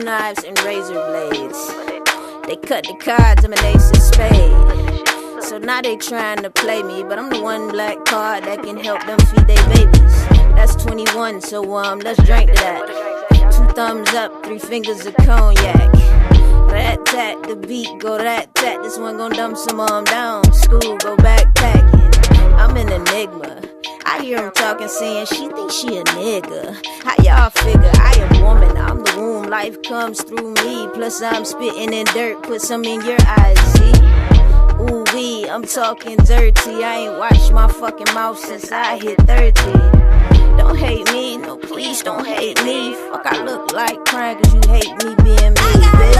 knives and razor blades. They cut the cards, I'm an ace of spades. So now they trying to play me, but I'm the one black card that can help them feed their babies. That's 21, so let's drink to that. 2 thumbs up, 3 fingers of cognac. Rat tat, the beat go rat tat. This one gon' dumb some down. School, go backpacking. I'm an enigma. I hear him talking, saying she thinks she a nigga. How y'all figure? I am woman, I'm the womb. Life comes through me. Plus I'm spitting in dirt. Put some in your eyes, see? Ooh wee, I'm talking dirty. I ain't washed my fucking mouth since I hit 30. Don't hate me, no please don't hate me. Fuck, I look like crying cause you hate me being me, bitch.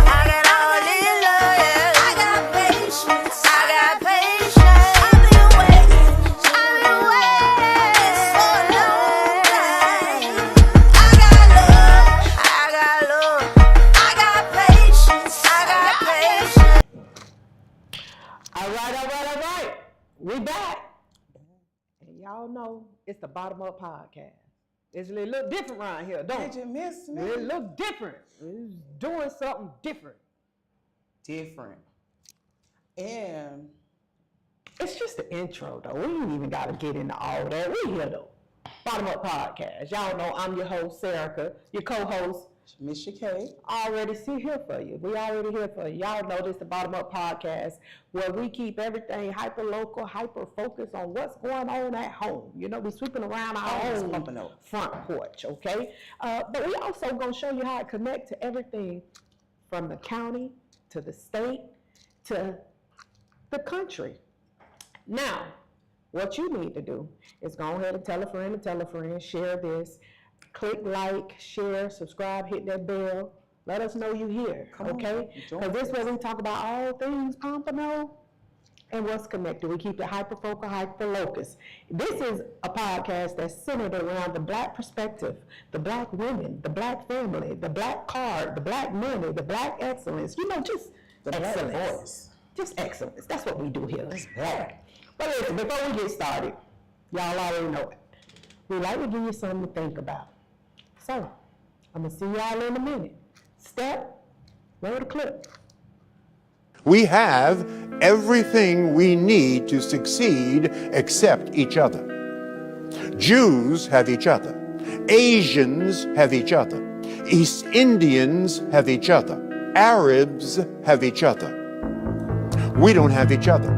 I got all this love, yeah. I got patience, I got patience. I've been waiting so long time. I got love, I got love. I got patience, I got patience. All right. We back. And y'all know it's the Bottom Up Podcast. It's a little different around here, don't it? Did you miss me? It look different. It's doing something different. And it's just the intro, though. We ain't even got to get into all that. We here, though. Bottom Up Podcast. Y'all know I'm your host, Serica, your co-host, Miss K. already here for you. We already here for you. Y'all know this the Bottom Up Podcast, where we keep everything hyper local, hyper focused on what's going on at home. You know, we sweeping around our own front porch, okay? But we also gonna show you how it connect to everything from the county to the state to the country. Now, what you need to do is go ahead and tell a friend, share this. Click like, share, subscribe, hit that bell. Let us know you here, okay? Because this is where we talk about all things Pompano and what's connected. We keep it hyper-focal, hyper-locus. This is a podcast that's centered around the black perspective, the black women, the black family, the black card, the black money, the black excellence. You know, just the excellence. black voice. Just excellence. That's what we do here. It's black. But listen, before we get started, y'all already know it. We like to give you something to think about. So, I'm going to see y'all in a minute. Step, roll the clip. We have everything we need to succeed except each other. Jews have each other. Asians have each other. East Indians have each other. Arabs have each other. We don't have each other.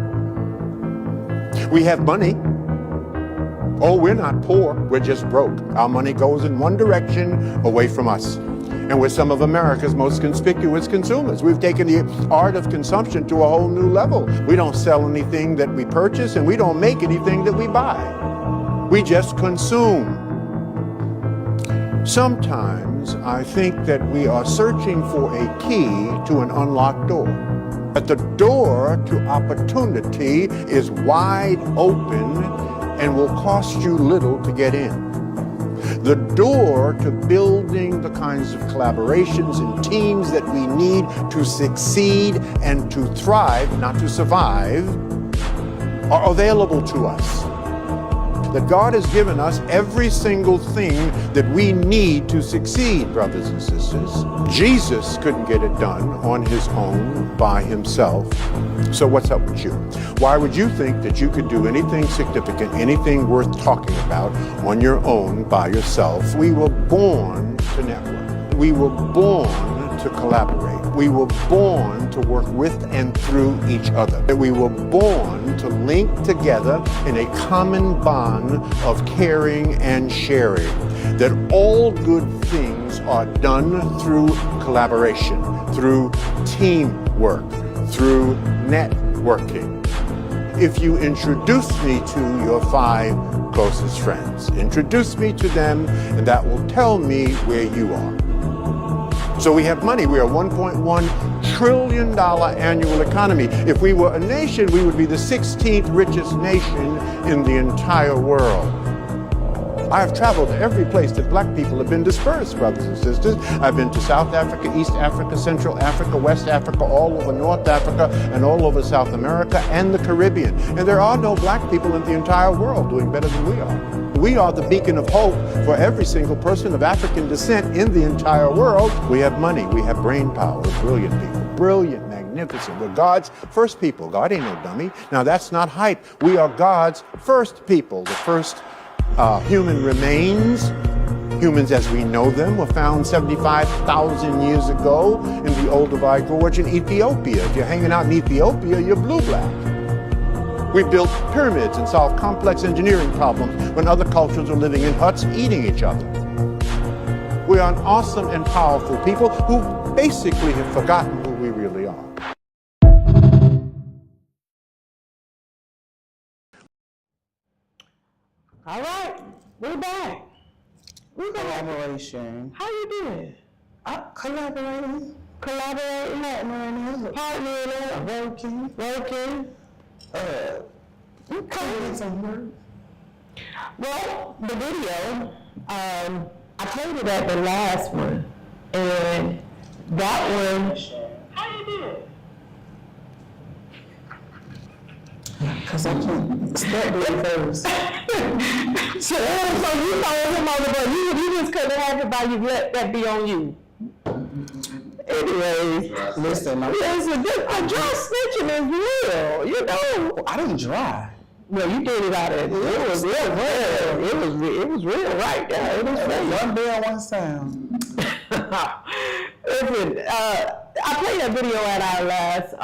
We have money. Oh, we're not poor, we're just broke. Our money goes in one direction, away from us. And we're some of America's most conspicuous consumers. We've taken the art of consumption to a whole new level. We don't sell anything that we purchase, and we don't make anything that we buy. We just consume. Sometimes I think that we are searching for a key to an unlocked door. But the door to opportunity is wide open and will cost you little to get in. The door to building the kinds of collaborations and teams that we need to succeed and to thrive, not to survive, are available to us. That God has given us every single thing that we need to succeed, brothers and sisters. Jesus couldn't get it done on his own by himself. So what's up with you? Why would you think that you could do anything significant, anything worth talking about on your own by yourself? We were born to network. We were born to collaborate. We were born to work with and through each other. We were born to link together in a common bond of caring and sharing. That all good things are done through collaboration, through teamwork, through networking. If you introduce me to your 5 closest friends, introduce me to them, and that will tell me where you are. So we have money. We are a $1.1 trillion annual economy. If we were a nation, we would be the 16th richest nation in the entire world. I have traveled to every place that black people have been dispersed, brothers and sisters. I've been to South Africa, East Africa, Central Africa, West Africa, all over North Africa, and all over South America and the Caribbean. And there are no black people in the entire world doing better than we are. We are the beacon of hope for every single person of African descent in the entire world. We have money, we have brain power, we're brilliant people, brilliant, magnificent. We're God's first people. God ain't no dummy. Now that's not hype. We are God's first people. The first human remains, humans as we know them, were found 75,000 years ago in the Olduvai Gorge in Ethiopia. If you're hanging out in Ethiopia, you're blue-black. We built pyramids and solved complex engineering problems when other cultures are living in huts eating each other. We are an awesome and powerful people who basically have forgotten who we really are. All right, we're back. Collaboration. How you doing? Collaborating. Collaborating, partnering, working. Well, the video, I played it at the last one, and that one. How you doing? Because I can't start doing first. So you know him on the board. You just couldn't have it by you let that be on you. Anyways, Listen, a dry snitching is real, you know. I didn't dry. Well, you did it out of it was real. It was real right there. It was real. One bell, one sound. Listen, I played a video at our last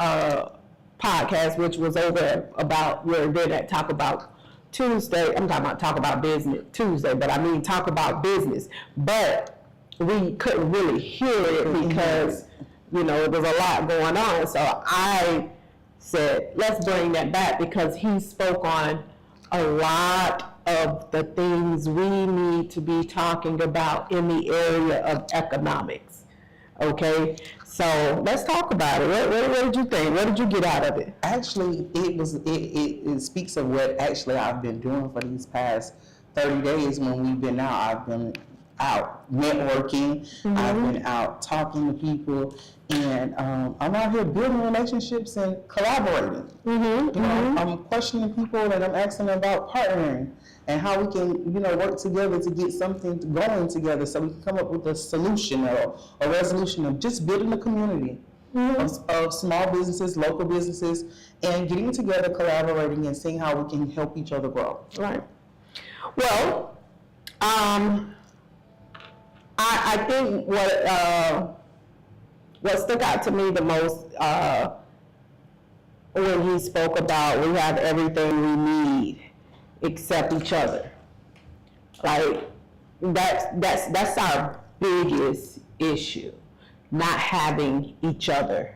podcast, which was over about where we did talk about Tuesday. I'm talking about talk about business Tuesday, but I mean talk about business. But we couldn't really hear it because, you know, there was a lot going on. So I said, let's bring that back because he spoke on a lot of the things we need to be talking about in the area of economics. Okay, so let's talk about it. What did you think? What did you get out of it? Actually, it speaks of what actually I've been doing for these past 30 days when we've been out. I've been out networking, I've been out talking to people, and I'm out here building relationships and collaborating. You know, I'm questioning people and I'm asking them about partnering and how we can, you know, work together to get something going together so we can come up with a solution or a resolution of just building a community of small businesses, local businesses, and getting together, collaborating, and seeing how we can help each other grow. Right. Well, I think what stuck out to me the most when he spoke about we have everything we need except each other. Like that's our biggest issue, not having each other,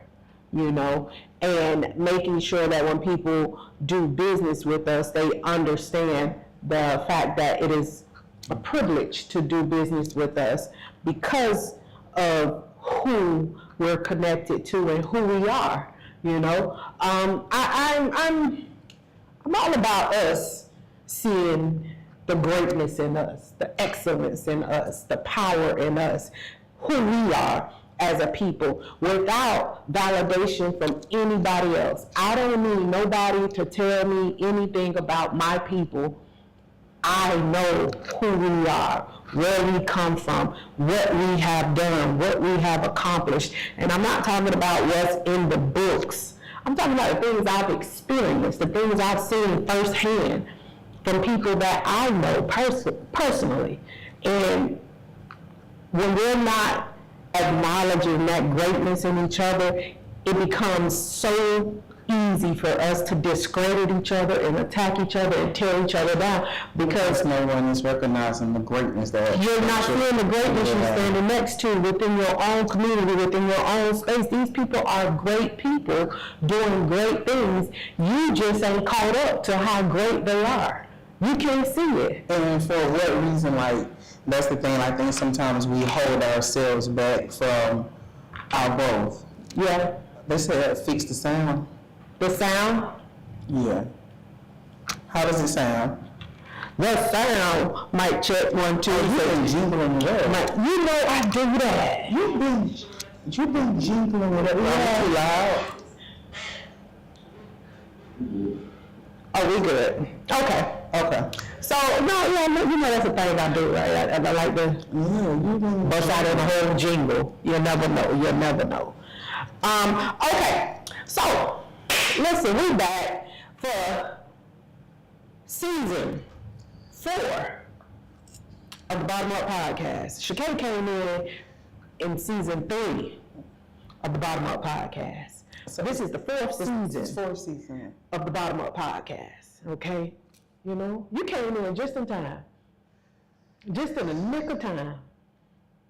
you know, and making sure that when people do business with us, they understand the fact that it is a privilege to do business with us because of who we're connected to and who we are, you know. I'm all about us seeing the greatness in us, the excellence in us, the power in us, who we are as a people without validation from anybody else. I don't need nobody to tell me anything about my people. I know who we are, where we come from, what we have done, what we have accomplished. And I'm not talking about what's in the books. I'm talking about the things I've experienced, the things I've seen firsthand from people that I know personally. And when we're not acknowledging that greatness in each other, it becomes so easy for us to discredit each other and attack each other and tear each other down because no one is recognizing the greatness that you're not seeing the greatness you're standing next to within your own community, within your own space. These people are great people doing great things. You just ain't caught up to how great they are. You can't see it. And for what reason? Like, that's the thing. I think sometimes we hold ourselves back from our growth. Yeah. They said fix the sound. The sound? Yeah. How does it sound? The sound might check 1, 2, 3. You've been jingling it up. You know I do that. You've been jingling it up. Yeah. Too loud. Oh, we good. Okay. So no, you know that's the thing I do, right? I like to bust out in the whole jingle. You'll never know. You'll never know. Okay, so listen, we back for season 4 of the Bottom Up Podcast. Shakay came in season 3 of the Bottom Up Podcast. So this is the 4th season of the Bottom Up Podcast. Okay, you know, you came in just in time, just in the nick of time.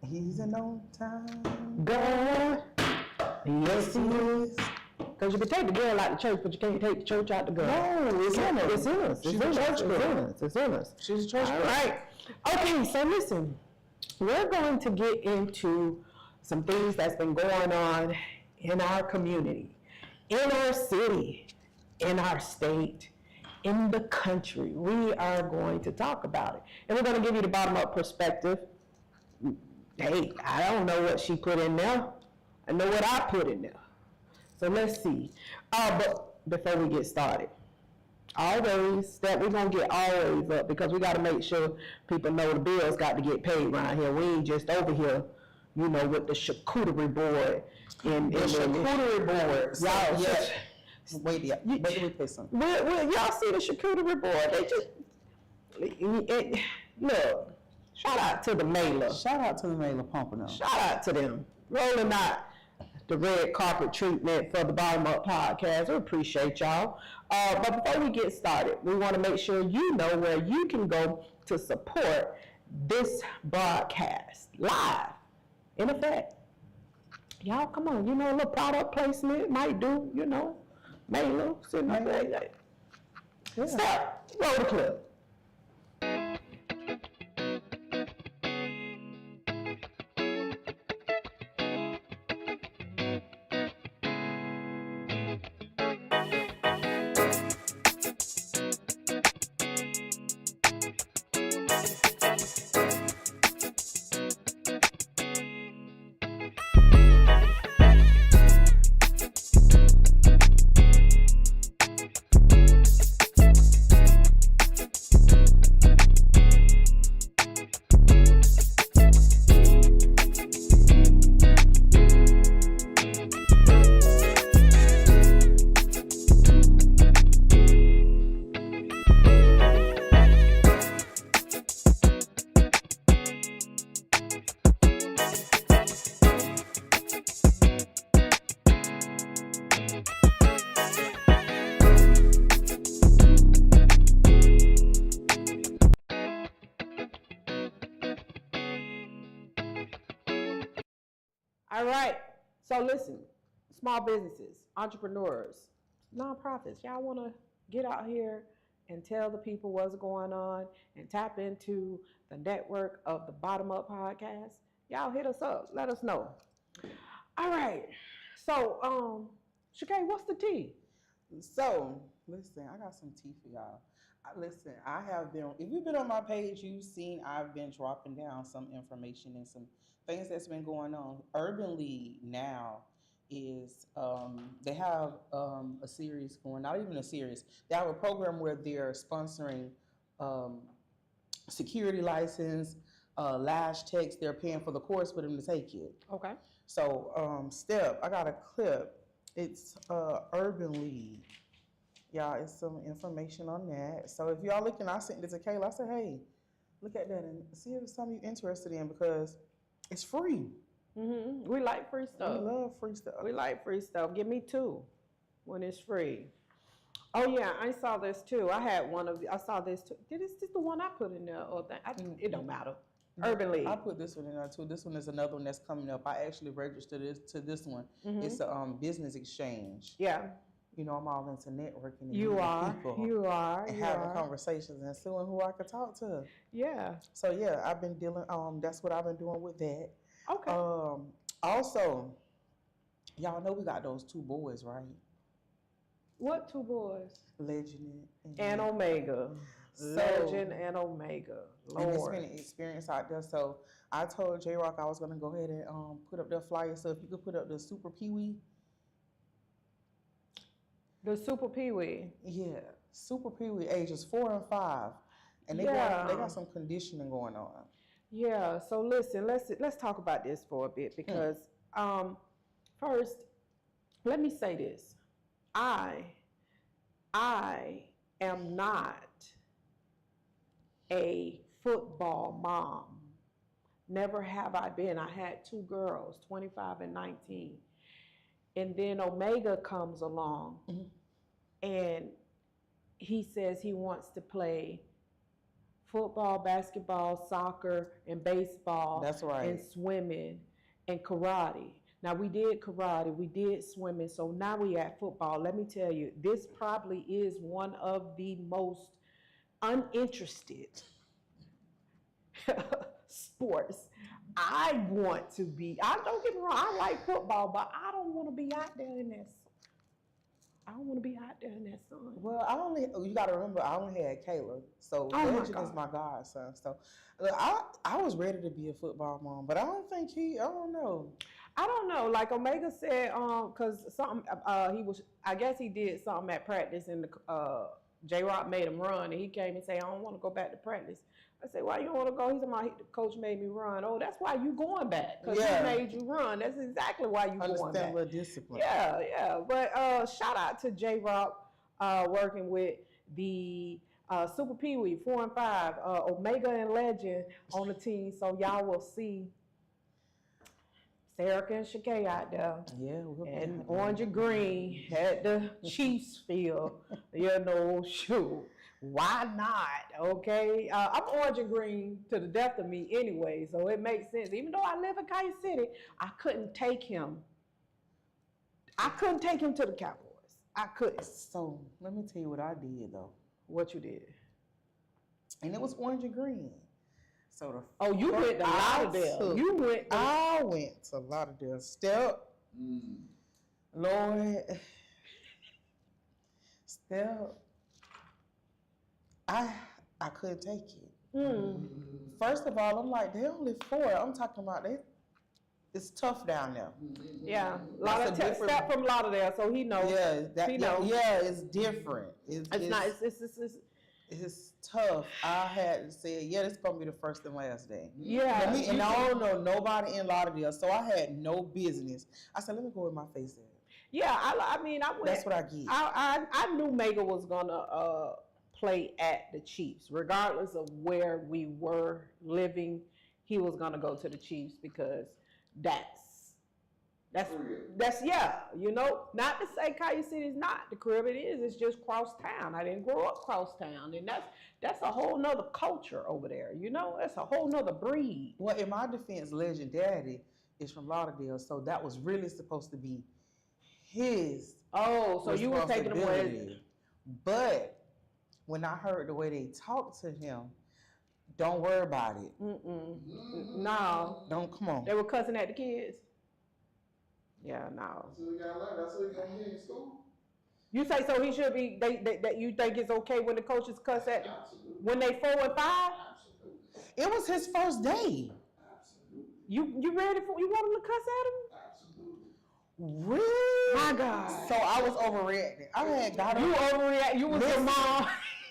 He's an on time God, yes he is. Because you can take the girl out the church, but you can't take the church out the girl. No, it's in her. It's in us. She's a church girl. It's in us. She's a church All girl. right. Okay, so listen, we're going to get into some things that's been going on in our community, in our city, in our state, in the country. We are going to talk about it. And we're going to give you the bottom up perspective. Hey, I don't know what she put in there. I know what I put in there. So let's see. But before we get started, always, that we're going to get always up because we got to make sure people know the bills got to get paid around here. We ain't just over here, you know, with the charcuterie board. The charcuterie board. Y'all, yeah. Wait, let me pay something. y'all see the charcuterie board? They just, look, shout out to the mailer. Shout out to the mailer pumping up. Shout out to them. Rolling out the red carpet treatment for the Bottom Up Podcast. We appreciate y'all. But before we get started, we want to make sure you know where you can go to support this broadcast live. In effect, y'all come on, you know, a little product placement might do, you know, mailer, sitting up there. Yeah. Stop, roll the clip. All right, so listen, small businesses, entrepreneurs, nonprofits, y'all want to get out here and tell the people what's going on and tap into the network of the Bottom Up Podcast? Y'all hit us up, let us know. All right, so, Shakay, what's the tea? So, listen, I got some tea for y'all. Listen, I have been, if you've been on my page, you've seen I've been dropping down some information and some things that's been going on. Urban League now is, they have a series going, not even a series, they have a program where they're sponsoring security license, lash techs, they're paying for the course for them to take it. Okay. So, Step, I got a clip. It's Urban League. Y'all, it's some information on that. So if y'all looking, I sent it to Kayla. I said, hey, look at that and see if it's something you're interested in because it's free. Mm-hmm. We like free stuff. We love free stuff. We like free stuff. Give me 2 when it's free. Oh yeah, I saw this too. I had one of. I saw this too. Is this the one I put in there? Or it don't matter. Urban League. I put this one in there too. This one is another one that's coming up. I actually registered this one. Mm-hmm. It's a business exchange. Yeah. You know, I'm all into networking and You meeting are. people. You are. And you having are. conversations and seeing who I could talk to. Yeah. So yeah, I've been dealing. That's what I've been doing with that. Okay. Also, y'all know we got those 2 boys, right? What 2 boys? Legend And Omega. Legend and Omega. Lord. And it's been an experience out there. So I told J-Rock I was going to go ahead and put up their flyer. So if you could put up the Super Pee-wee. The Super Pee-wee. Yeah. Super Pee-wee ages 4 and 5. And they got some conditioning going on. Yeah. So listen, let's talk about this for a bit because first, let me say this: I am not a football mom. Never have I been. I had 2 girls, 25 and 19. And then Omega comes along and he says he wants to play football, basketball, soccer, and baseball. That's right. And swimming and karate. Now we did karate, we did swimming, so now we at football. Let me tell you, this probably is one of the most uninterested sports I want to be. I don't get me wrong, I like football, but I don't want to be out there in that. I don't want to be out there in that sun. Well, you got to remember, I only had Kayla, so Legend is my godson. So look, I was ready to be a football mom, but I don't think I don't know. Like Omega said, cause something I guess he did something at practice and the J-Rock made him run and he came and said, I don't want to go back to practice. I said, why you don't want to go? He said, the coach made me run. Oh, that's why you going back. Because he made you run. That's exactly why you going back. Understand the discipline. Yeah. But shout out to J-Rock working with the Super Pee Wee 4 and 5, Omega and Legend on the team. So y'all will see Sarah and Shakay out there. Yeah. And orange and green at the Chiefs field. Shoot. Why not? Okay. I'm orange and green to the death of me anyway, so it makes sense. Even though I live in Kansas City, I couldn't take him to the Cowboys. I couldn't. So let me tell you what I did though. What you did? And it was orange and green. So you went to Lauderdale. I went to Lauderdale. Lord. I couldn't take it. First of all, I'm like, they're only 4. I'm talking about it's tough down there. Yeah, step from Lauderdale, so he knows. Yeah, it's different. It's tough. I had to say, this is gonna be the first and last day. Yeah, and I don't know nobody in Lauderdale, so I had no business. I said, let me go with my face in. Yeah, I went. That's what I get. I knew Mega was gonna play at the Chiefs, regardless of where we were living. He was gonna go to the Chiefs because that's not to say Kansas City is not the crib. It is. It's just cross town. I didn't grow up cross town, and that's a whole nother culture over there. That's a whole nother breed. Well, in my defense, Legend Daddy is from Lauderdale, so that was really supposed to be his. Oh, so you were taking him away. But when I heard the way they talked to him, don't worry about it. No. Don't, come on. They were cussing at the kids? Yeah, no. That's what he got left. That's what he gonna be in school. You say so he should be, that you think it's okay when the coaches cuss at them? Absolutely. When they 4 and 5? Absolutely. It was his first day. Absolutely. You ready for, you want him to cuss at him? Absolutely. Really? My God. So I was overreacting. I had got You overreact. You was your mom.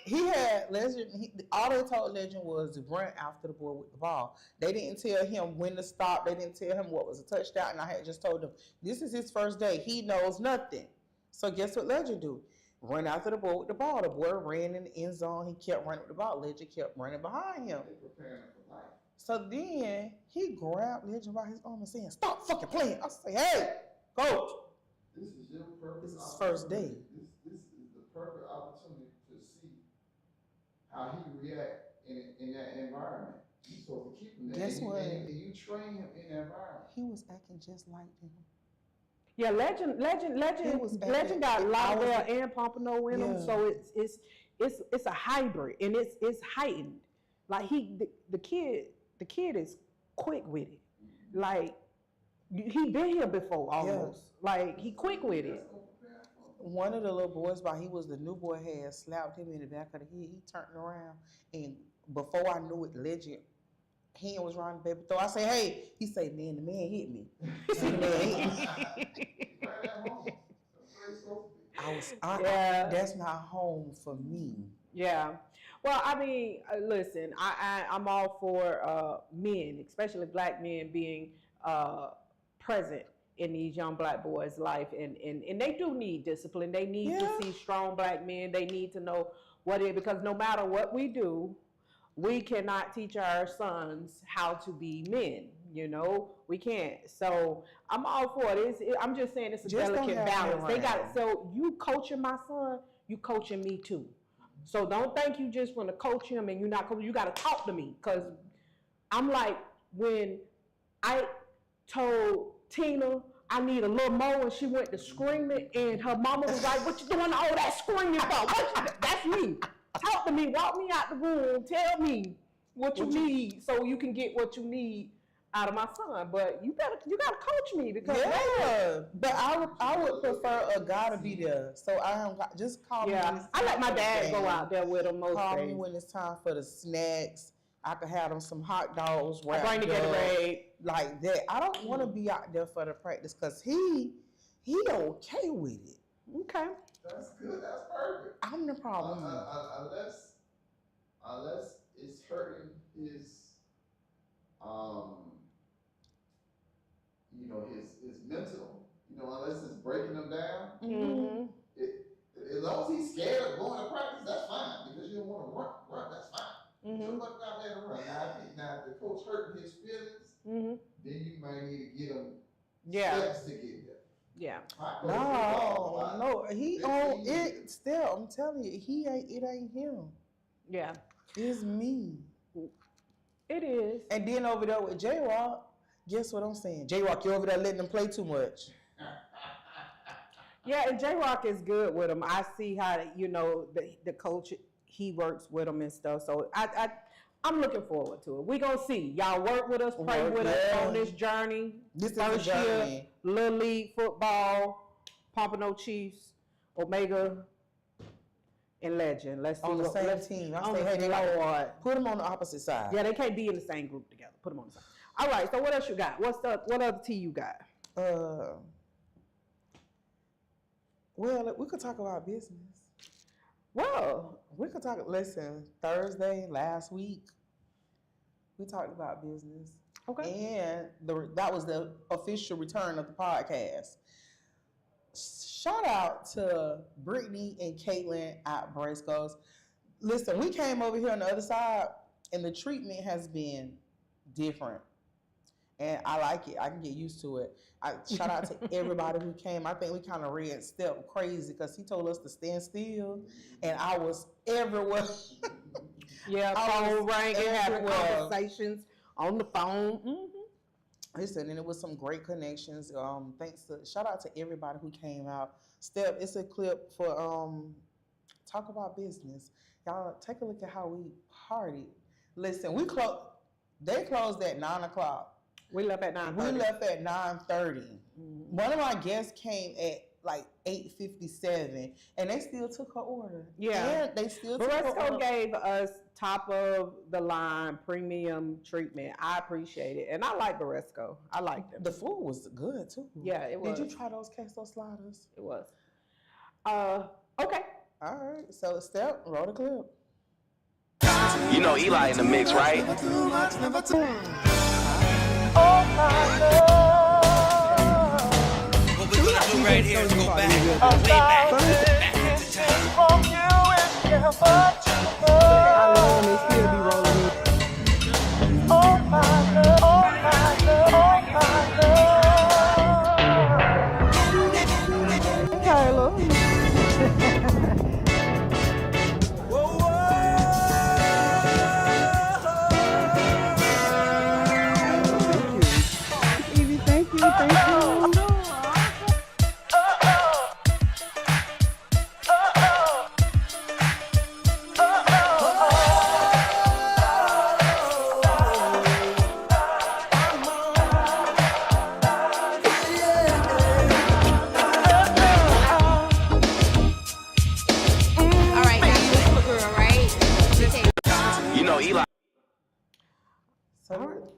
He had Legend. All they told Legend was to run after the boy with the ball. They didn't tell him when to stop. They didn't tell him what was a touchdown. And I had just told him, this is his first day. He knows nothing. So guess what Legend do? Run after the boy with the ball. The boy ran in the end zone. He kept running with the ball. Legend kept running behind him. They preparing him for life. So then he grabbed Legend by his arm and saying, stop fucking playing. I say, hey, coach. This is your perfect. This is first day. This is the perfect opportunity to see how he react in that environment. You're supposed to keep him there. Guess what? And you train him in that environment. He was acting just like him. Yeah, Legend got Lauderdale and Pompano in him, so it's a hybrid and it's heightened. Like the kid is quick with it. Like he been here before almost. Like he quick with it. One of the little boys, while he was the new boy, had slapped him in the back of the head. He turned around, and before I knew it, Legend hand was around the baby throw. I say, hey, he say, man, the man hit me. See, the man hit me. That's not home for me. Yeah. Well, I mean, listen, I'm all for men, especially black men, being present in these young black boys' life, and they do need discipline. They need to see strong black men. They need to know what it is, because no matter what we do, we cannot teach our sons how to be men. You know, we can't. So I'm all for it. I'm just saying it's a delicate balance. They got it. So you coaching my son, you coaching me too. So don't think you just want to coach him and you're not coaching. You got to talk to me, because I'm like, when I told Tina I need a little more, and she went to screaming, and her mama was like, "What you doing all that screaming for?" That's me. Talk to me. Walk me out the room. Tell me what you need so you can get what you need out of my son. But you gotta coach me, because but I would prefer a guy to be there. So I am just call me. Yeah, I let my dad go out there with him most Call days. me when it's time for the snacks. I could have them some hot dogs wrapped bring the Gatorade like that. I don't want to be out there for the practice, because he okay with it. Okay, That's good. That's perfect. I'm the problem. Unless it's hurting his, his mental. Unless it's breaking him down. Mm-hmm. As long as he's scared of going to practice, that's fine, because you don't want to run. That's fine. So let him out there and run. Now, if the coach hurting his feelings, then you might need to get him steps to get there. Yeah. No, he on it still. I'm telling you, it ain't him. Yeah. It's me. It is. And then over there with J-Rock, guess what I'm saying? J-Rock, you over there letting them play too much. Yeah, and J-Rock is good with him. I see how, the coach, he works with him and stuff. So I'm looking forward to it. We gonna see. Y'all work with us, pray with us on this journey. This is First a journey. year, Little League football, Pompano Chiefs, Omega, and Legend. Let's see on the same team. I say, hey, they got put them on the opposite side. Yeah, they can't be in the same group together. Put them on the side. All right. So what else you got? What other tea you got? Well, we could talk about business. Well, we could talk. Listen, Thursday last week, we talked about business. Okay. And that was the official return of the podcast. Shout out to Brittany and Caitlin at Brasco's. Listen, we came over here on the other side, and the treatment has been different. And I like it. I can get used to it. Shout out to everybody who came. I think we kind of read Step crazy, because he told us to stand still, and I was everywhere. Yeah, phone ringing, having conversations on the phone. Mm-hmm. Listen, and it was some great connections. Shout out to everybody who came out. Step, it's a clip for Talk About Business. Y'all take a look at how we partied. Listen, they closed at 9:00. We left at 9:30. We left at 9:30. Mm-hmm. One of my guests came at like 8:57, and they still took her order. Yeah, and they still took her order. Brasco gave us top of the line premium treatment. I appreciate it, and I like Brasco. I like them. The food was good too. Yeah, it was. Did you try those queso sliders? It was. Okay. All right. So Step, roll the clip. You know Eli in the mix, right? Oh my love. What we're gonna do right here is go back, way back. From you is never too much. They still be rolling in. Oh my love, oh my love, oh my love. Carla.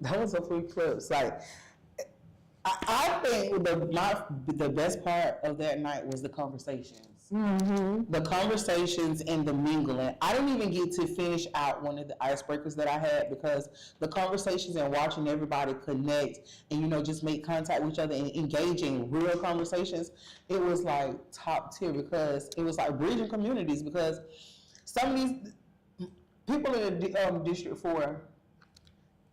That was a few clips. Like, I think the best part of that night was the conversations. The conversations and the mingling. I didn't even get to finish out one of the icebreakers that I had because the conversations and watching everybody connect and, you know, just make contact with each other and engage in real conversations, it was like top tier because it was like bridging communities because some of these people in District 4,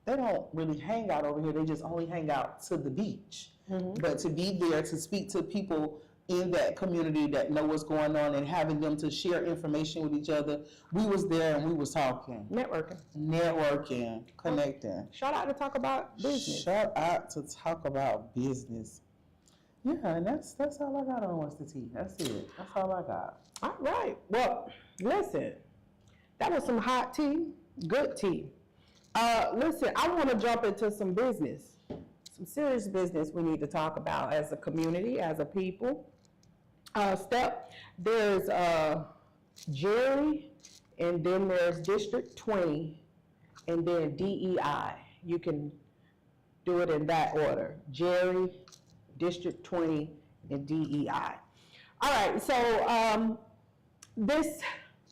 they don't really hang out over here. They just only hang out to the beach. But to be there to speak to people in that community that know what's going on and having them to share information with each other, we was there and we was talking. Networking, connecting. Shout out to talk about business. Shout out to talk about business. Yeah, and that's all I got on What's the Tea. That's it. That's all I got. All right. Well, listen, that was some hot tea, good tea. Listen, I want to jump into some business, some serious business we need to talk about as a community, as a people. There's Jerry, and then there's District 20, and then DEI. You can do it in that order. Jerry, District 20, and DEI. All right, so this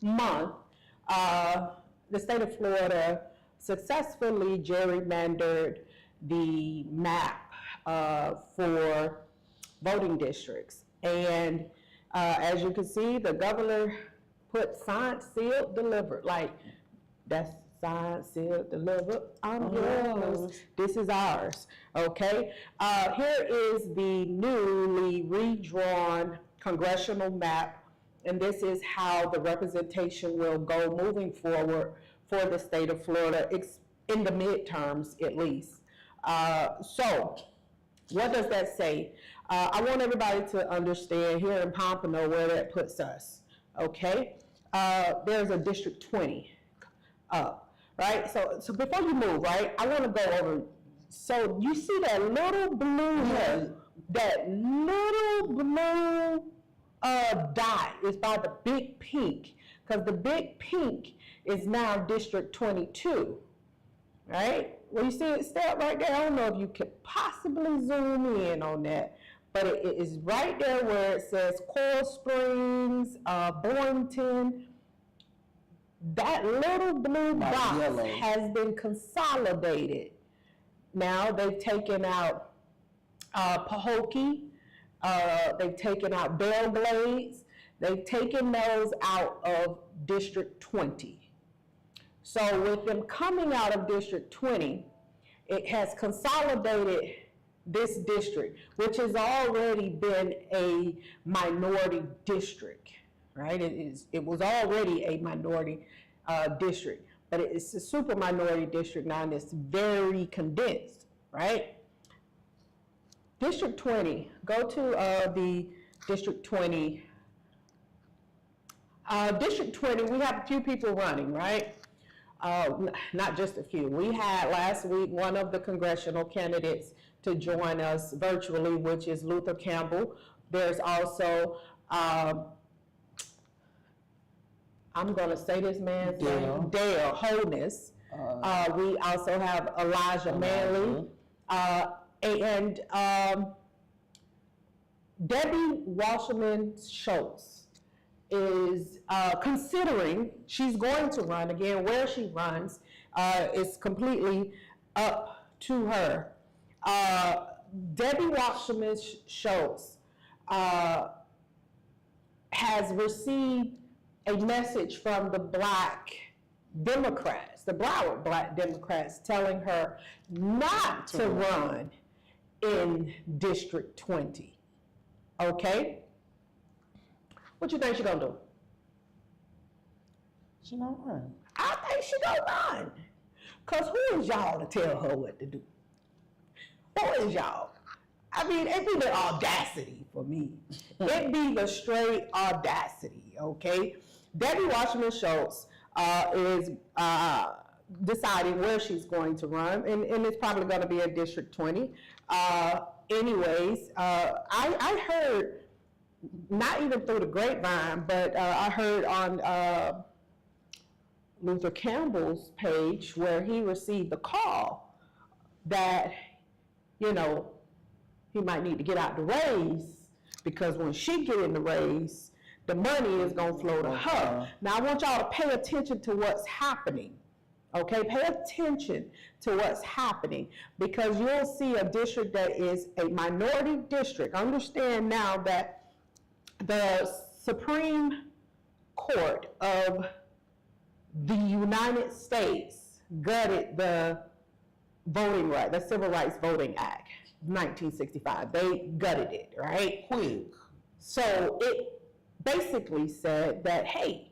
month, the state of Florida successfully gerrymandered the map for voting districts. And as you can see, the governor put signed, sealed, delivered. Like, that's signed, sealed, delivered. I'm yours. This is ours. Okay? Here is the newly redrawn congressional map, and this is how the representation will go moving forward for the state of Florida, in the midterms at least. So, what does that say? I want everybody to understand here in Pompano where that puts us, okay? There's a District 20 up, right? So before you move, right, I want to go over, so you see that little blue, dot is by the big pink, because the big pink is now District 22, right? Well, you see it step right there. I don't know if you could possibly zoom in on that, but it is right there where it says Coral Springs, Boynton. That little blue box has been consolidated. Now they've taken out Pahokee, they've taken out Belle Glades, they've taken those out of District 20. So with them coming out of District 20, it has consolidated this district, which has already been a minority district, right? It was already a minority district, but it's a super minority district now, and it's very condensed, right? District 20, go to the District 20. District 20, we have a few people running, right? Not just a few. We had last week one of the congressional candidates to join us virtually, which is Luther Campbell. There's also, I'm gonna say this man's name, Dale Holness. We also have Elijah Manley, and Debbie Wasserman Schultz is considering, she's going to run again. Where she runs is completely up to her. Debbie Wasserman Schultz has received a message from the Black Democrats, the Broward Black Democrats, telling her not to run in District 20. Okay? What you think she gonna do? She gonna run. I think she gonna run. Cause who is y'all to tell her what to do? Who is y'all? I mean, it be the audacity for me. It be the straight audacity, okay? Debbie Wasserman Schultz is deciding where she's going to run, and it's probably gonna be in District 20. Anyways, I heard, not even through the grapevine, but I heard on Luther Campbell's page where he received a call that, you know, he might need to get out the race, because when she get in the race, The money is going to flow to her. Now, I want y'all to pay attention to what's happening. Okay, pay attention to what's happening, because you'll see a district that is a minority district. Understand now that the Supreme Court of the United States gutted the voting right, the Civil Rights Voting Act, 1965. They gutted it, right? Quick. So it basically said that, hey,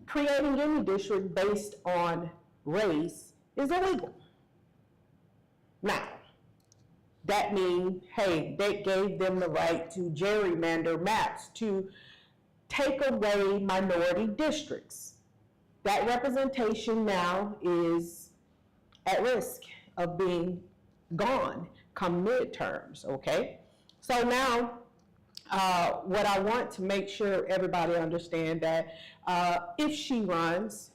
creating any district based on race is illegal. Now, that means, hey, they gave them the right to gerrymander maps to take away minority districts. That representation now is at risk of being gone come midterms, okay? So now, what I want to make sure everybody understand that if she runs,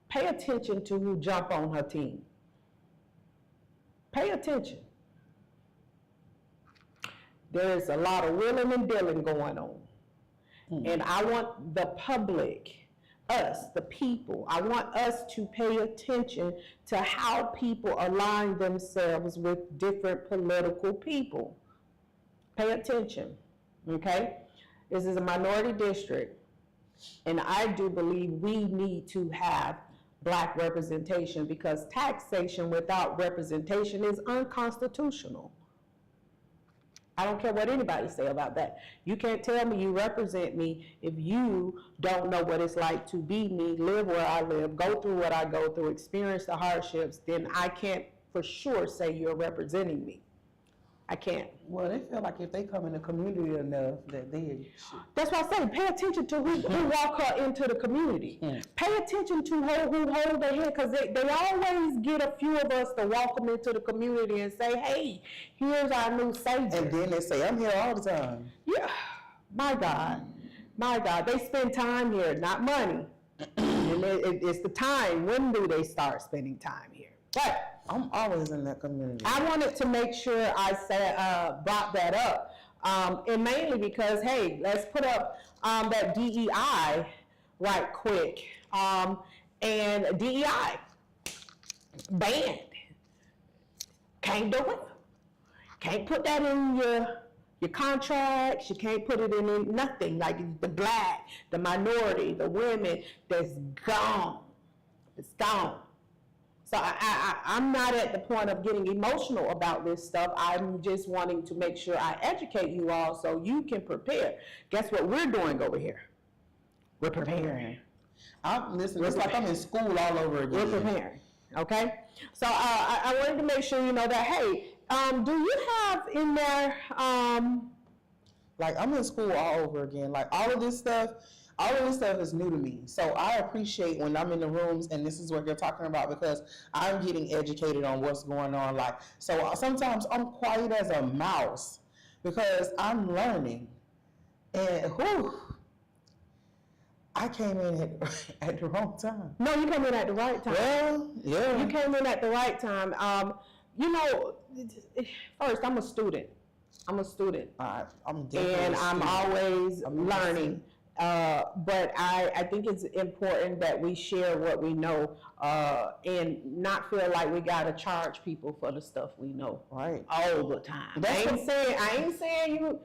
pay attention to who jump on her team. Pay attention. There's a lot of willing and dealing going on. And I want the public, us, the people, I want us to pay attention to how people align themselves with different political people. Pay attention, okay? This is a minority district, and I do believe we need to have Black representation, because taxation without representation is unconstitutional. I don't care what anybody say about that. You can't tell me you represent me if you don't know what it's like to be me, live where I live, go through what I go through, experience the hardships. Then I can't for sure say you're representing me. I can't. Well, they feel like if they come in the community enough that they should. That's why I say pay attention to who walk her into the community. Pay attention to who hold their hand, because they always get a few of us to walk them into the community and say, hey, here's our new savior. And then they say, I'm here all the time. Yeah, my God, they spend time here, not money. And it's the time. When do they start spending time here? But I'm always in that community. I wanted to make sure I brought that up, and mainly because, hey, let's put up that DEI right quick, and DEI banned. Can't do it. Can't put that in your contracts. You can't put it in nothing. Like the Black, the minority, the women, that's gone. It's gone. So I'm not at the point of getting emotional about this stuff. I'm just wanting to make sure I educate you all so you can prepare. Guess what we're doing over here? We're preparing. Listen, it's like I'm in school all over again. We're preparing, okay? So I wanted to make sure you know that, hey, do you have in there, like I'm in school all over again. Like all of this stuff is new to me. So I appreciate when I'm in the rooms and this is what you're talking about, because I'm getting educated on what's going on. Like, so sometimes I'm quiet as a mouse because I'm learning. And I came in at the wrong time. No, you came in at the right time. Well, yeah. You came in at the right time. You know, first, I'm a student. I'm and I'm always learning. But I think it's important that we share what we know and not feel like we gotta charge people for the stuff we know all the time. I ain't saying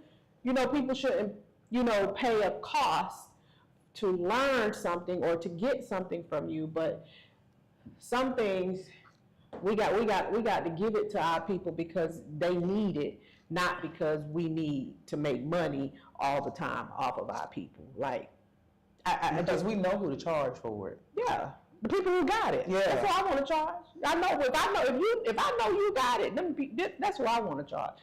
you know people shouldn't pay a cost to learn something or to get something from you, but some things we got to give it to our people because they need it, not because we need to make money all the time off of our people. Like, because we know who to charge for it. Yeah, the people who got it. Yeah, that's what I want to charge. I know if I know you got it, that's what I want to charge.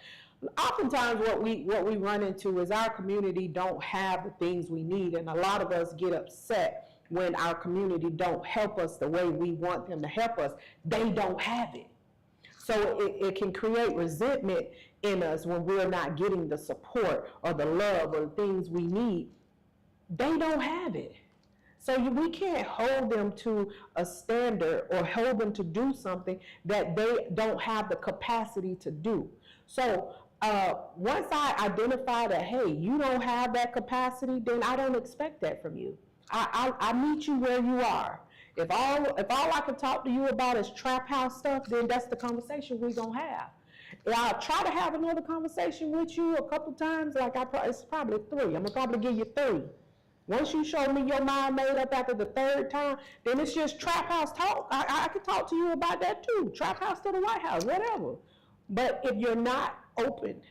Oftentimes, what we run into is our community don't have the things we need, and a lot of us get upset when our community don't help us the way we want them to help us. They don't have it. So it can create resentment in us when we're not getting the support or the love or the things we need. They don't have it. So we can't hold them to a standard or hold them to do something that they don't have the capacity to do. So Once I identify that, hey, you don't have that capacity, then I don't expect that from you. I meet you where you are. If all I can talk to you about is trap house stuff, then that's the conversation we're gonna have. And I'll try to have another conversation with you a couple times, like it's probably 3. I'm gonna probably give you 3. Once you show me your mind made up after the 3rd time, then it's just trap house talk. I can talk to you about that too. Trap house to the White House, whatever. But if you're not open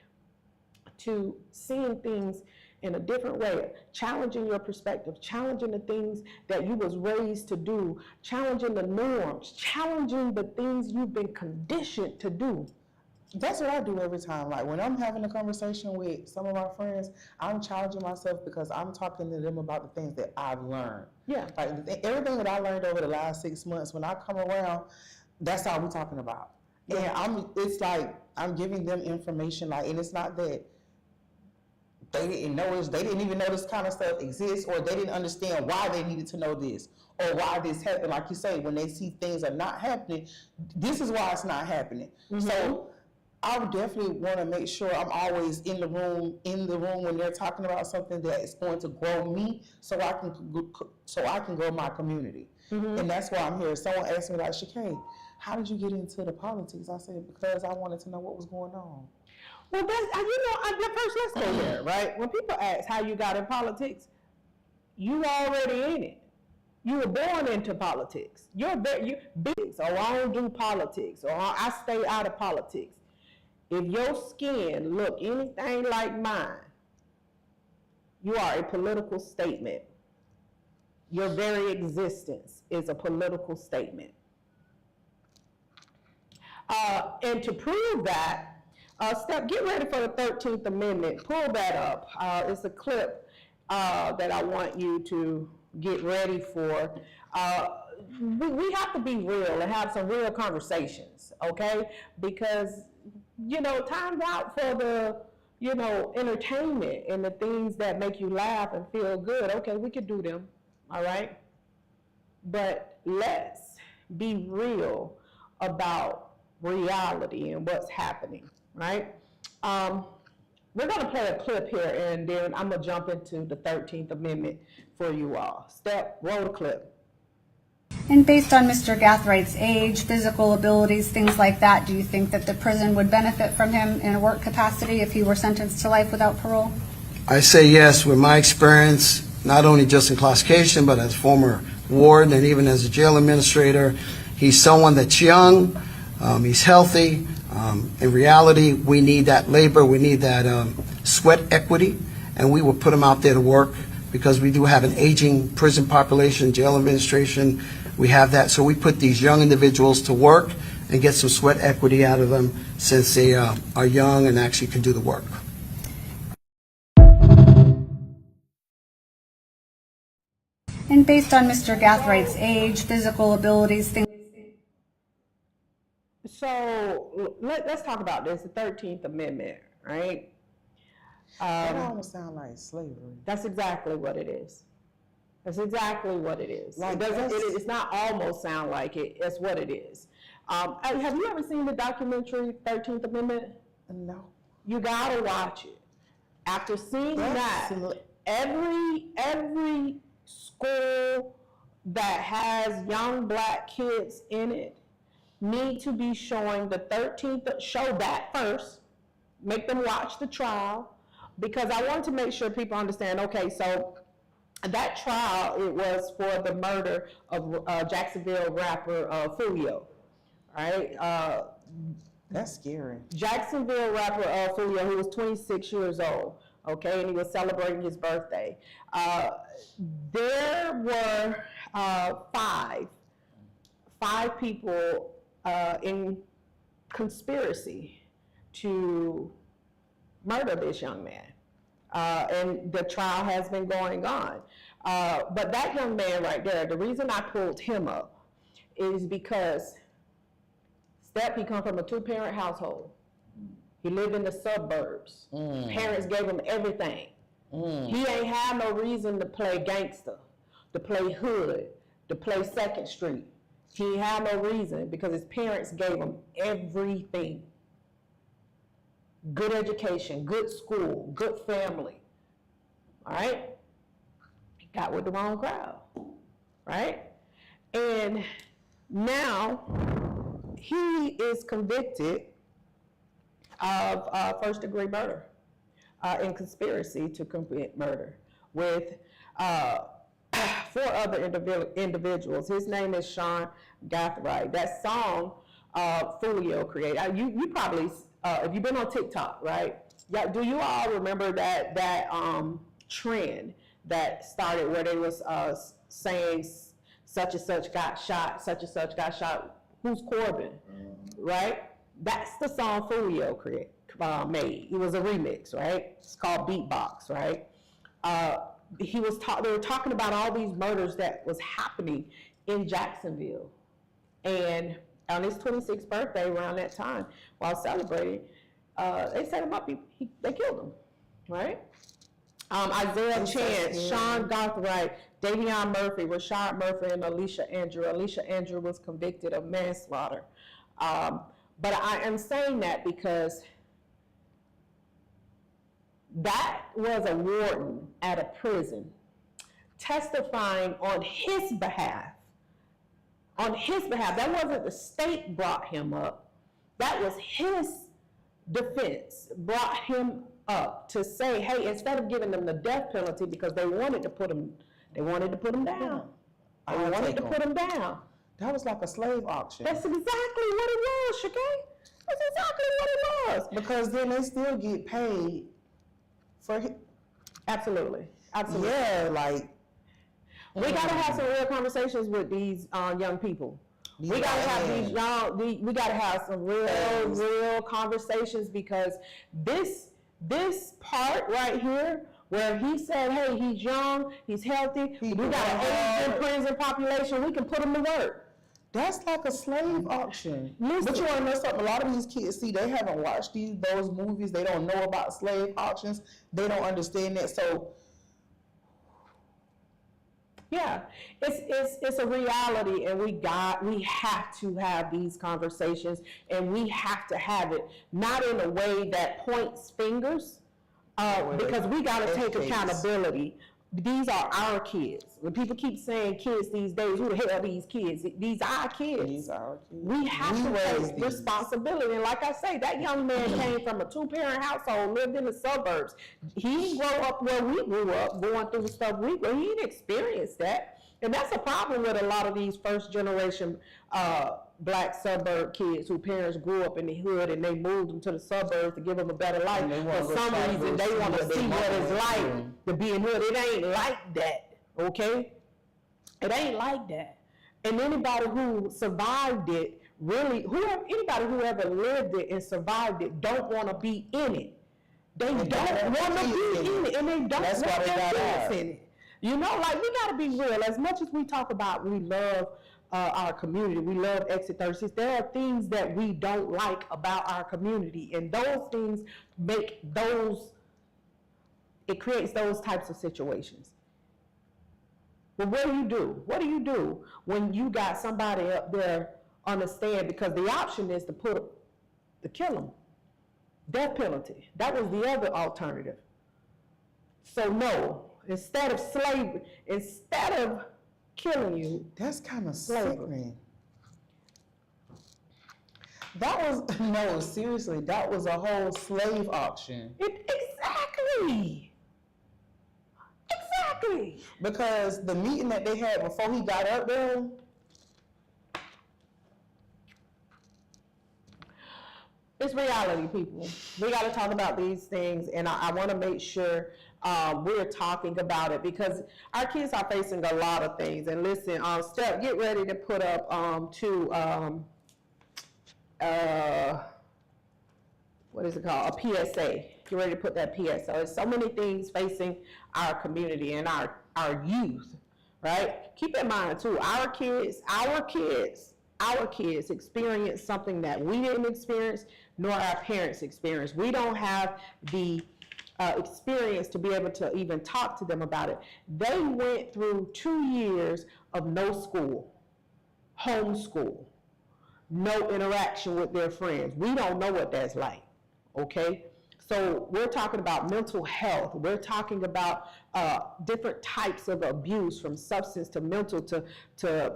to seeing things in a different way, challenging your perspective, challenging the things that you was raised to do, challenging the norms, challenging the things you've been conditioned to do. That's what I do every time. Like when I'm having a conversation with some of my friends, I'm challenging myself because I'm talking to them about the things that I've learned. Yeah. Like everything that I learned over the last 6 months, when I come around, that's all we're talking about. Yeah. And it's like I'm giving them information, like, and it's not that they didn't even know this kind of stuff exists, or they didn't understand why they needed to know this, or why this happened. Like you say, when they see things are not happening, this is why it's not happening. Mm-hmm. So I would definitely want to make sure I'm always in the room when they're talking about something that is going to grow me, so I can grow my community. Mm-hmm. And that's why I'm here. Someone asked me, like, Shakay, how did you get into the politics? I said, because I wanted to know what was going on. Well, first let's go there, right? When people ask how you got in politics, you already in it. You were born into politics. You're big, or I don't do politics, or I stay out of politics. If your skin look anything like mine, you are a political statement. Your very existence is a political statement. And to prove that, get ready for the 13th Amendment. Pull that up. It's a clip that I want you to get ready for. We have to be real and have some real conversations, okay? Because, time's out for the, entertainment and the things that make you laugh and feel good. Okay, we could do them, all right? But let's be real about reality and what's happening. Right? We're going to play a clip here, and then I'm going to jump into the 13th Amendment for you all. Roll the clip. And based on Mr. Gathwright's age, physical abilities, things like that, do you think that the prison would benefit from him in a work capacity if he were sentenced to life without parole? I say yes. With my experience, not only just in classification, but as former warden and even as a jail administrator, he's someone that's young, he's healthy. In reality, we need that labor, we need that sweat equity, and we will put them out there to work because we do have an aging prison population, jail administration, we have that. So we put these young individuals to work and get some sweat equity out of them since they are young and actually can do the work. And based on Mr. Gathwright's age, physical abilities, things. So let's talk about this, the 13th Amendment, right? That almost sounds like slavery. That's exactly what it is. That's exactly what it is. Like it's not almost sound like it, it's what it is. Have you ever seen the documentary 13th Amendment? No. You gotta watch it. After seeing that, every school that has young black kids in it need to be showing the 13th, show that first, make them watch the trial, because I want to make sure people understand, okay, so that trial, it was for the murder of Jacksonville rapper Fulio, right? That's scary. Jacksonville rapper Fulio, who was 26 years old, okay, and he was celebrating his birthday. There were five people in conspiracy to murder this young man. And the trial has been going on. But that young man right there, the reason I pulled him up is because he come from a 2-parent household. He lived in the suburbs. Parents gave him everything. He ain't had no reason to play gangster, to play hood, to play Second Street. He ain't had no reason because his parents gave him everything. good education, good school, good family. All right? He got with the wrong crowd, right? And now he is convicted of first-degree murder and conspiracy to commit murder with 4 other individuals. His name is Sean Gathright. That song, Fulio created. You probably, if you've been on TikTok, right? Yeah. Do you all remember that trend that started where they was saying such and such got shot, such and such got shot? Who's Corbin? Right? That's the song Fulio made. It was a remix, right? It's called Beatbox, right? They were talking about all these murders that was happening in Jacksonville. And on his 26th birthday, around that time, while celebrating, they set him up, they killed him, right? Isaiah Chance, Sean Gathright, Davion Murphy, Rashad Murphy, and Alicia Andrew. Alicia Andrew was convicted of manslaughter. But I am saying that because that was a warden at a prison testifying on his behalf. On his behalf. That wasn't the state brought him up. That was his defense brought him up to say, hey, instead of giving them the death penalty because they wanted to put him down. They wanted to put him down. That was like a slave auction. That's exactly what it was, Shakay. That's exactly what it was. Because then they still get paid for it. Absolutely. Absolutely. Yeah, like. We gotta have some real conversations with these young people. We gotta have we gotta have some real conversations, because this part right here, where he said, hey, he's young, he's healthy, we got an aging prison population, we can put him to work. That's like a slave auction. Listen. But you want to know something? A lot of these kids, see, they haven't watched those movies. They don't know about slave auctions. They don't understand that. So, yeah, it's a reality, and we have to have these conversations, and we have to have it not in a way that points fingers, because we got to take accountability. These are our kids. When people keep saying kids these days, who the hell are these kids? These are our kids. These are our kids. We have to take responsibility. And like I say, that young man came from a 2-parent household, lived in the suburbs. He grew up where we grew up, going through the stuff we grew. He didn't experience that. And that's a problem with a lot of these first generation black suburb kids whose parents grew up in the hood and they moved them to the suburbs to give them a better life. For some reason, they want to see what it's like to be in hood. It ain't like that, okay? It ain't like that. And anybody who survived it, really, anybody who ever lived it and survived it don't want to be in it. They don't want to be in it, and they don't want their kids in it. You know, like, we got to be real. As much as we talk about we love our community, we love Exit 36, there are things that we don't like about our community, and those things it creates those types of situations. But what do you do? What do you do when you got somebody up there on the stand? Because the option is to kill them. Death penalty. That was the other alternative. So no, instead of slavery, instead of killing you. That's kind of sickening. That was, no, seriously, that was a whole slave auction. Exactly. Because the meeting that they had before he got up there. It's reality, people. We got to talk about these things, and I want to make sure we're talking about it, because our kids are facing a lot of things. And listen, Steph, get ready to put up what is it called? A PSA. Get ready to put that PSA. There's so many things facing our community and our youth, right? Keep in mind too, our kids experience something that we didn't experience, nor our parents experienced. We don't have the experience to be able to even talk to them about it. They went through 2 years of no school, homeschool, no interaction with their friends. We don't know what that's like, okay? So we're talking about mental health. We're talking about different types of abuse, from substance to mental to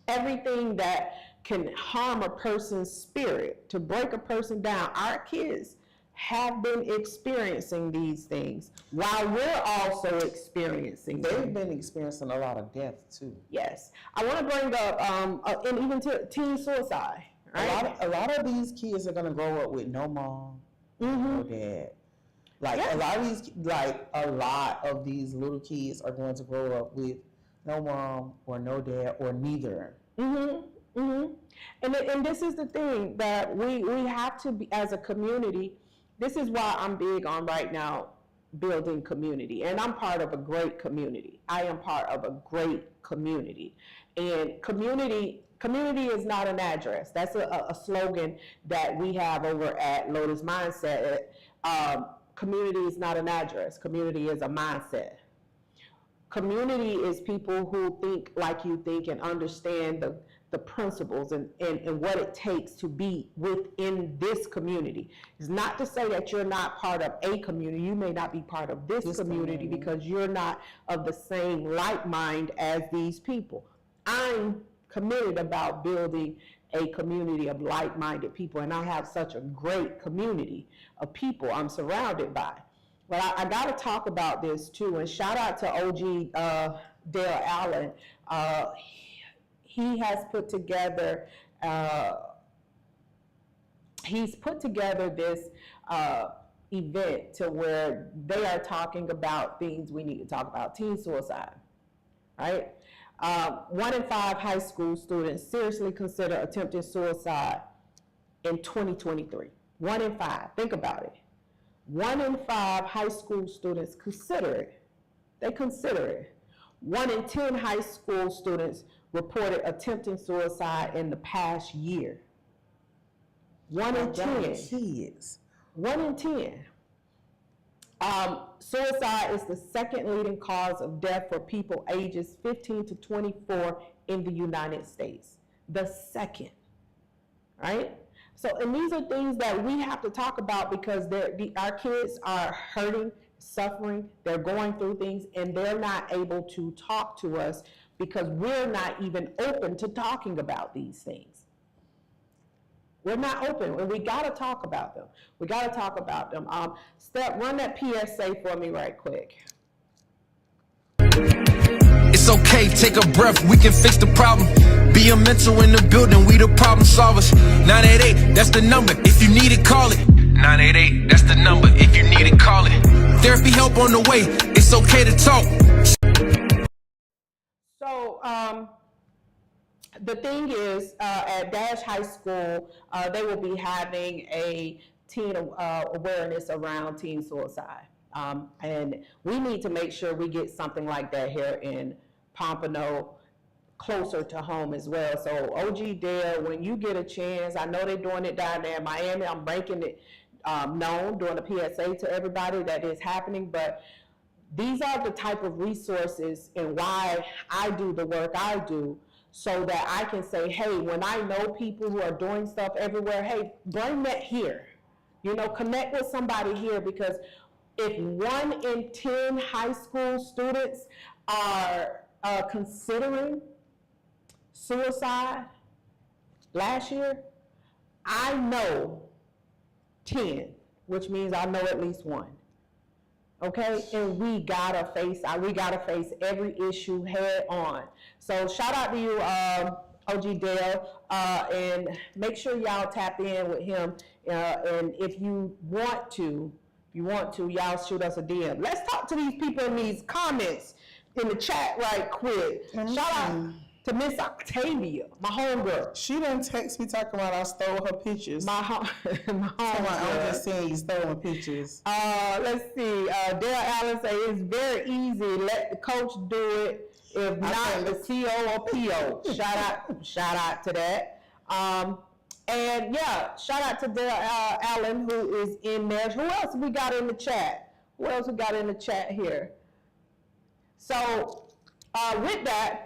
everything that can harm a person's spirit, to break a person down. Our kids have been experiencing these things while we're also experiencing them. They've been experiencing a lot of death too. Yes. I want to bring up, and even teen suicide. Right? A lot of these kids are gonna grow up with no mom, no dad. Like a lot of these little kids are going to grow up with no mom or no dad or neither. And this is the thing that we have to be, as a community. This is why I'm big on right now building community, and I'm part of a great community. I am part of a great community, and community is not an address. That's a slogan that we have over at Lotus Mindset. Community is not an address. Community is a mindset. Community is people who think like you think and understand the principles and what it takes to be within this community. It's not to say that you're not part of a community. You may not be part of this community because you're not of the same like mind as these people. I'm committed about building a community of like-minded people, and I have such a great community of people I'm surrounded by. But I got to talk about this too, and shout out to OG Dale Allen. He has put together, this event to where they are talking about things we need to talk about: teen suicide, right? 1 in 5 high school students seriously consider attempting suicide in 2023. 1 in 5, think about it. 1 in 5 high school students consider it. They consider it. 1 in 10 high school students reported attempting suicide in the past year. 1 in 10. Kids. 1 in 10. Suicide is the second leading cause of death for people ages 15 to 24 in the United States. The second, right? So, and these are things that we have to talk about because our kids are hurting, suffering, they're going through things, and they're not able to talk to us because we're not even open to talking about these things. We're not open, and we got to talk about them. We got to talk about them. Steph, run that PSA for me right quick. It's okay, take a breath, we can fix the problem. Be a mentor in the building, we the problem solvers. 988, that's the number, if you need it, call it. 988, that's the number, if you need it, call it. Therapy help on the way, it's okay to talk. So, the thing is, at Dash High School, they will be having a teen awareness around teen suicide. And we need to make sure we get something like that here in Pompano, closer to home as well. So OG Dale, when you get a chance, I know they're doing it down there in Miami. I'm making it known, doing a PSA to everybody that is happening. But these are the type of resources and why I do the work I do, so that I can say, hey, when I know people who are doing stuff everywhere, hey, bring that here. You know, connect with somebody here, because if 1 in 10 high school students are considering suicide last year, I know 10, which means I know at least 1. Okay, and we gotta face every issue head on. So shout out to you, OG Dale, and make sure y'all tap in with him. And if you want to, y'all shoot us a DM. Let's talk to these people in these comments in the chat right quick. Shout out to Miss Octavia, my homegirl. She done text me talking about I stole her pictures. My homegirl. I'm just saying you stole my pictures. Let's see. Dale Allen say it's very easy. Let the coach do it. If not, the CO or PO. Shout out to that. And yeah, shout out to Dale Allen, who is in there. Who else we got in the chat? Here? So with that,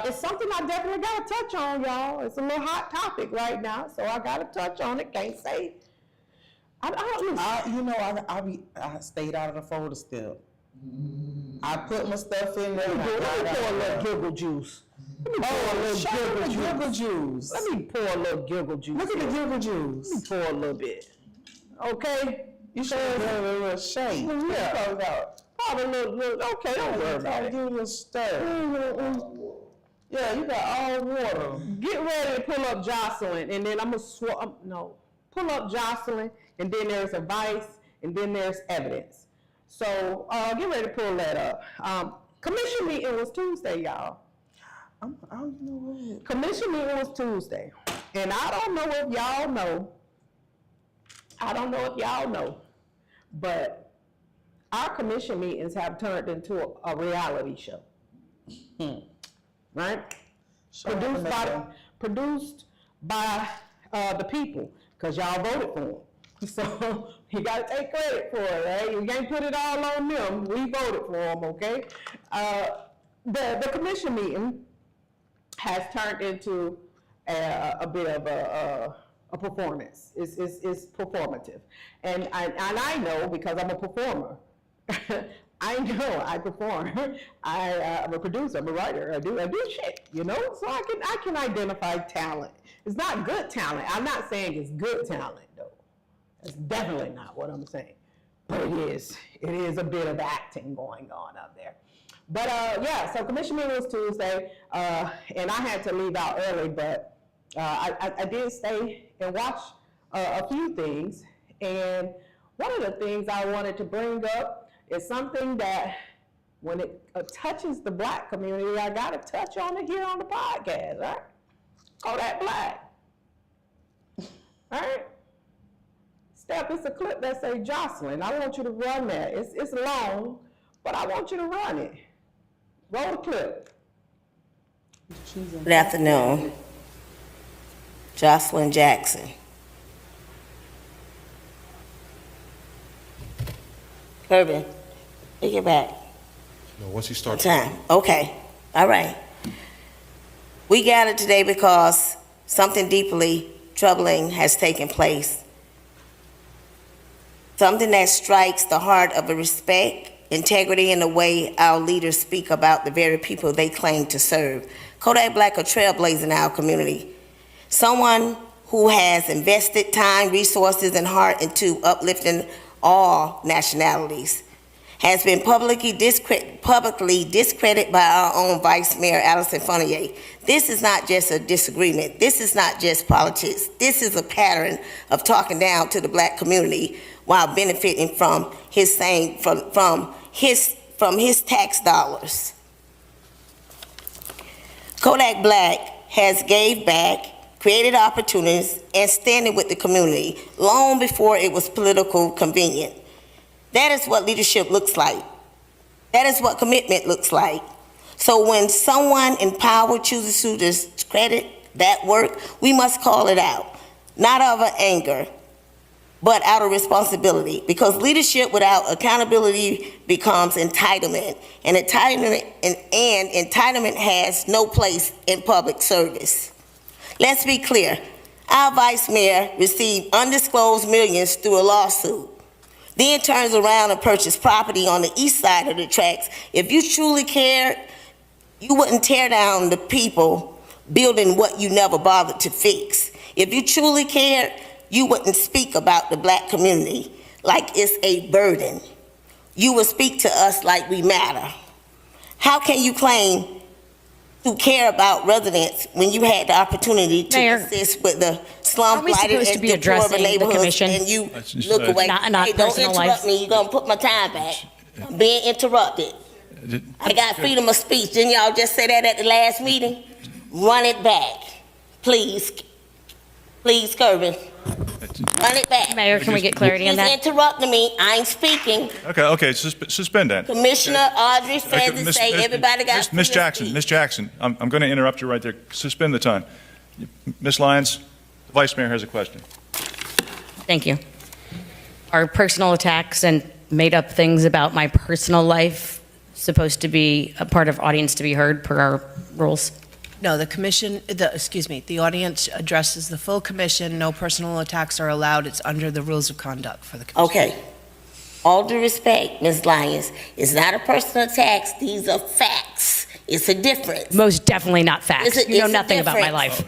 it's something I definitely got to touch on, y'all. It's a little hot topic right now, so I got to touch on it. Can't say I stayed out of the folder still. I put my stuff in there. Let me pour a little giggle juice. Let me pour a little Giggle juice. Let me pour a little giggle juice. Look at the giggle juice. Let me pour a little bit. Okay? You should have done a little shake. Yeah. Probably a little, okay, don't worry about it. Give it a little stir. Yeah, you got all water. Get ready to pull up Jocelyn, and then I'm gonna pull up Jocelyn, and then there's advice, and then there's evidence. So get ready to pull that up. Commission meeting was Tuesday, y'all. You know what? Commission meeting was Tuesday, and I don't know if y'all know, but our commission meetings have turned into a reality show. Right? Produced by the people, because y'all voted for them. So you got to take credit for it, right? You can't put it all on them. We voted for them, okay? The commission meeting has turned into a bit of a performance. It's performative. And I know, because I'm a performer. I know I perform. I'm a producer, I'm a writer, I do shit, you know? So I can identify talent. It's not good talent. I'm not saying it's good talent, though. That's definitely not what I'm saying. But it is a bit of acting going on up there. But yeah, so commission meeting was Tuesday, and I had to leave out early, but I did stay and watch a few things. And one of the things I wanted to bring up is something that, when it touches the Black community, I got to touch on it here on the podcast, right? Kodak Black. All right? Steph, it's a clip that says Jocelyn. I want you to run that. It's long, but I want you to run it. Roll the clip. Good afternoon. Jocelyn Jackson. Kirby, take it back. No, once you start. Time. Okay. All right. We gathered today because something deeply troubling has taken place. Something that strikes the heart of a respect, integrity, and the way our leaders speak about the very people they claim to serve. Kodak Black, a trailblazer in our community. Someone who has invested time, resources, and heart into uplifting all nationalities, has been publicly discredited by our own Vice Mayor, Allison Fournier. This is not just a disagreement. This is not just politics. This is a pattern of talking down to the Black community while benefiting from his tax dollars. Kodak Black has gave back, created opportunities, and standing with the community long before it was political convenient. That is what leadership looks like. That is what commitment looks like. So when someone in power chooses to discredit that work, we must call it out, not out of anger, but out of responsibility, because leadership without accountability becomes entitlement, and entitlement has no place in public service. Let's be clear, our vice mayor received undisclosed millions through a lawsuit, then turns around and purchased property on the east side of the tracks. If you truly cared, you wouldn't tear down the people building what you never bothered to fix. If you truly cared, you wouldn't speak about the Black community like it's a burden. You would speak to us like we matter. How can you claim to care about residents when you had the opportunity to assist with the slum blighted and deplorable neighborhoods and you look away? Not Hey, don't interrupt me. You're going to put my time back. I'm being interrupted. I got freedom of speech. Didn't y'all just say that at the last meeting? Run it back. Please. Please, Kirby. Run it back. Mayor, can we get clarity on that? He's interrupting me. I'm speaking. Okay, suspend that. Commissioner Audrey Fezzik say everybody got Miss Jackson, I'm going to interrupt you right there. Suspend the time. Ms. Lyons, the Vice Mayor has a question. Thank you. Are personal attacks and made up things about my personal life supposed to be a part of audience to be heard per our rules? No, the commission, the audience addresses the full commission. No personal attacks are allowed. It's under the rules of conduct for the commission. Okay. All due respect, Ms. Lyons, it's not a personal attack. These are facts. It's a difference. Most definitely not facts. You know nothing about my life.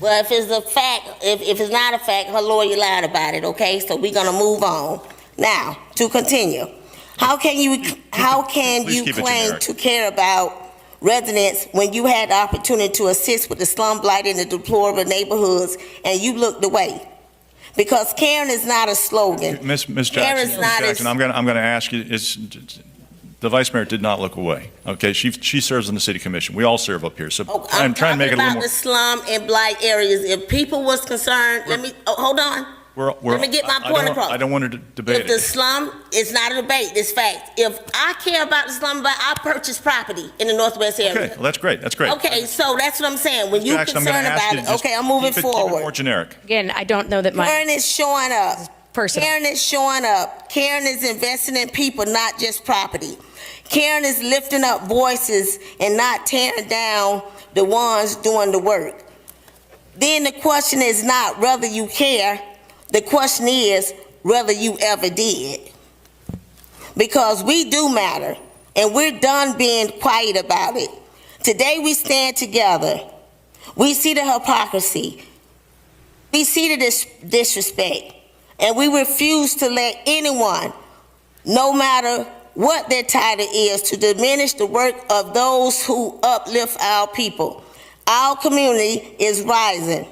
Well, if it's a fact, if it's not a fact, her lawyer lied about it, okay? So we're gonna move on. Now, to continue. How can you claim to care about residents when you had the opportunity to assist with the slum blight in the deplorable neighborhoods and you looked away? Because caring is not a slogan. Ms. Jackson, I'm going to ask you, the Vice Mayor did not look away, okay? She serves on the City Commission. We all serve up here, so I'm trying to make it a little more. The slum and blight areas, if people was concerned, hold on. Let me get my point across. I don't want to debate If the slum, it's not a debate, it's fact. If I care about the slum, but I purchase property in the Northwest area. Okay, well, that's great, that's great. Okay, so that's what I'm saying. When you're Jackson, concerned about it, okay, I'm moving forward. Keep it more generic. Again, I don't know that Karen is showing up. Personal. Karen is showing up. Karen is investing in people, not just property. Karen is lifting up voices and not tearing down the ones doing the work. Then the question is not whether you care. The question is whether you ever did. Because we do matter, and we're done being quiet about it. Today we stand together. We see the hypocrisy. We see the disrespect. And we refuse to let anyone, no matter what their title is, to diminish the work of those who uplift our people. Our community is rising.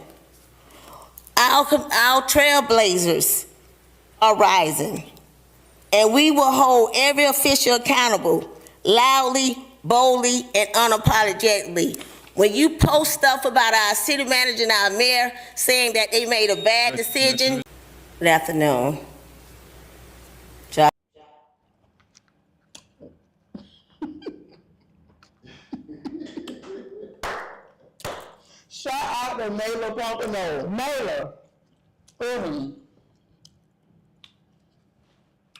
Our trailblazers are rising, and we will hold every official accountable, loudly, boldly, and unapologetically. When you post stuff about our city manager and our mayor saying that they made a bad decision, good afternoon. Shout out to Mayla Pompano. Mayla.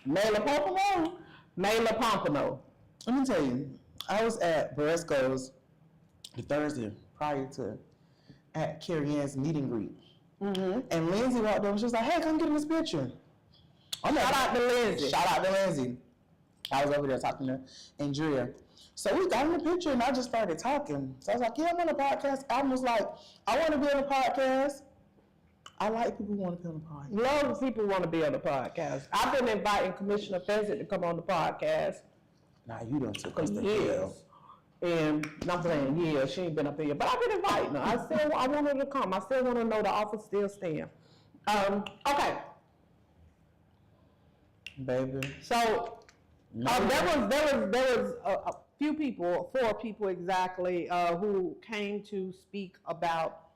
Mayla Pompano? Mayla Pompano. Let me tell you, I was at Baresco's the Thursday prior to at Carrie Ann's meet and greet. And Lindsay walked over and she was like, hey, come get in this picture. Shout out to Lindsay. Shout out to Lindsay. I was over there talking to Andrea. So we got in the picture and I just started talking. So I was like, yeah, I'm on a podcast. I was like, I want to be on a podcast. I like people who want to be on the podcast. Love people want to be on the podcast. I've been inviting Commissioner Fezzik to come on the podcast. Nah, you done took us to hell. And I'm saying, yeah, she ain't been up here. But I've been inviting her. I want her to come. I still want to know the office still stands. Okay. Baby. So there was a few people, 4 people exactly, who came to speak about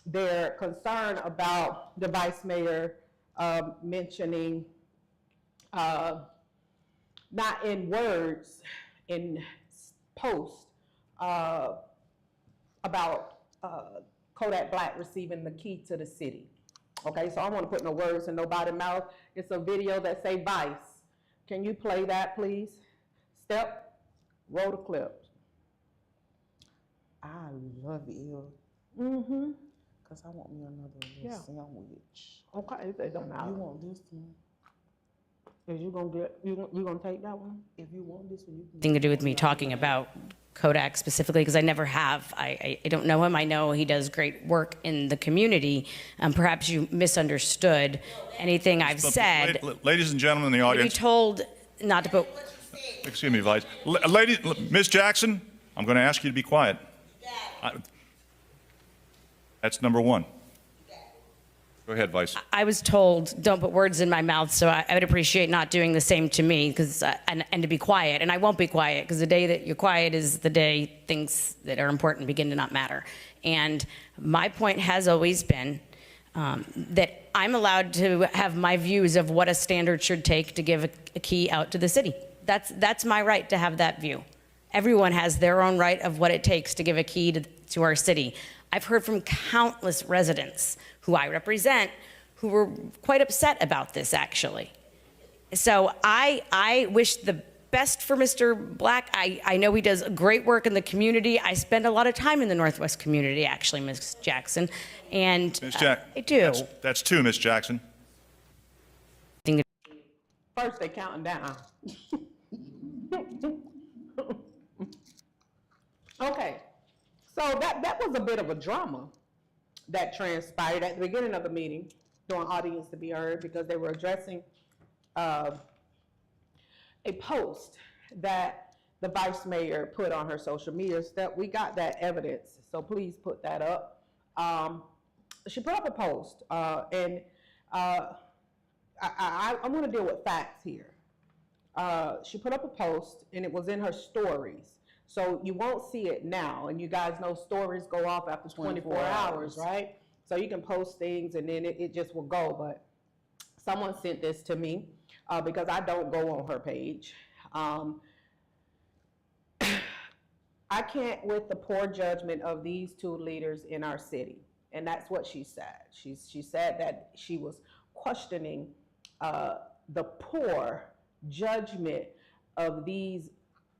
their concern about the vice mayor mentioning, not in words, in posts, about Kodak Black receiving the key to the city. Okay, so I don't want to put no words in nobody's mouth. It's a video that say Vice. Can you play that, please? Step, roll the clip. I love you. Because I want me another little sandwich. Okay, it don't matter. You want this one? Is you gonna take that one? If you want this one, you can. Thing to do with me talking about Kodak specifically, because I never have. I don't know him. I know he does great work in the community. Perhaps you misunderstood anything I've said. Ladies and gentlemen in the audience. You told not to put. Excuse me, Vice. Ms. Jackson, I'm going to ask you to be quiet. That's number 1. Go ahead, Vice. I was told, don't put words in my mouth, so I would appreciate not doing the same to me, and to be quiet. And I won't be quiet, because the day that you're quiet is the day things that are important begin to not matter. And my point has always been that I'm allowed to have my views of what a standard should take to give a key out to the city. That's my right to have that view. Everyone has their own right of what it takes to give a key to our city. I've heard from countless residents who I represent who were quite upset about this, actually. So I wish the best for Mr. Black. I know he does great work in the community. I spend a lot of time in the Northwest community, actually, Ms. Jackson. And Ms. I do. That's two, Ms. Jackson. First, they counting down. Okay, so that was a bit of a drama that transpired at the beginning of the meeting during audience to be heard, because they were addressing a post that the vice mayor put on her social media. That we got that evidence, so please put that up. She put up a post, and I'm going to deal with facts here. She put up a post, and it was in her stories. So you won't see it now, and you guys know stories go off after 24 hours, right? So you can post things, and then it just will go. But someone sent this to me because I don't go on her page. I can't with the poor judgment of these two leaders in our city. And that's what she said. She said that she was questioning the poor judgment of these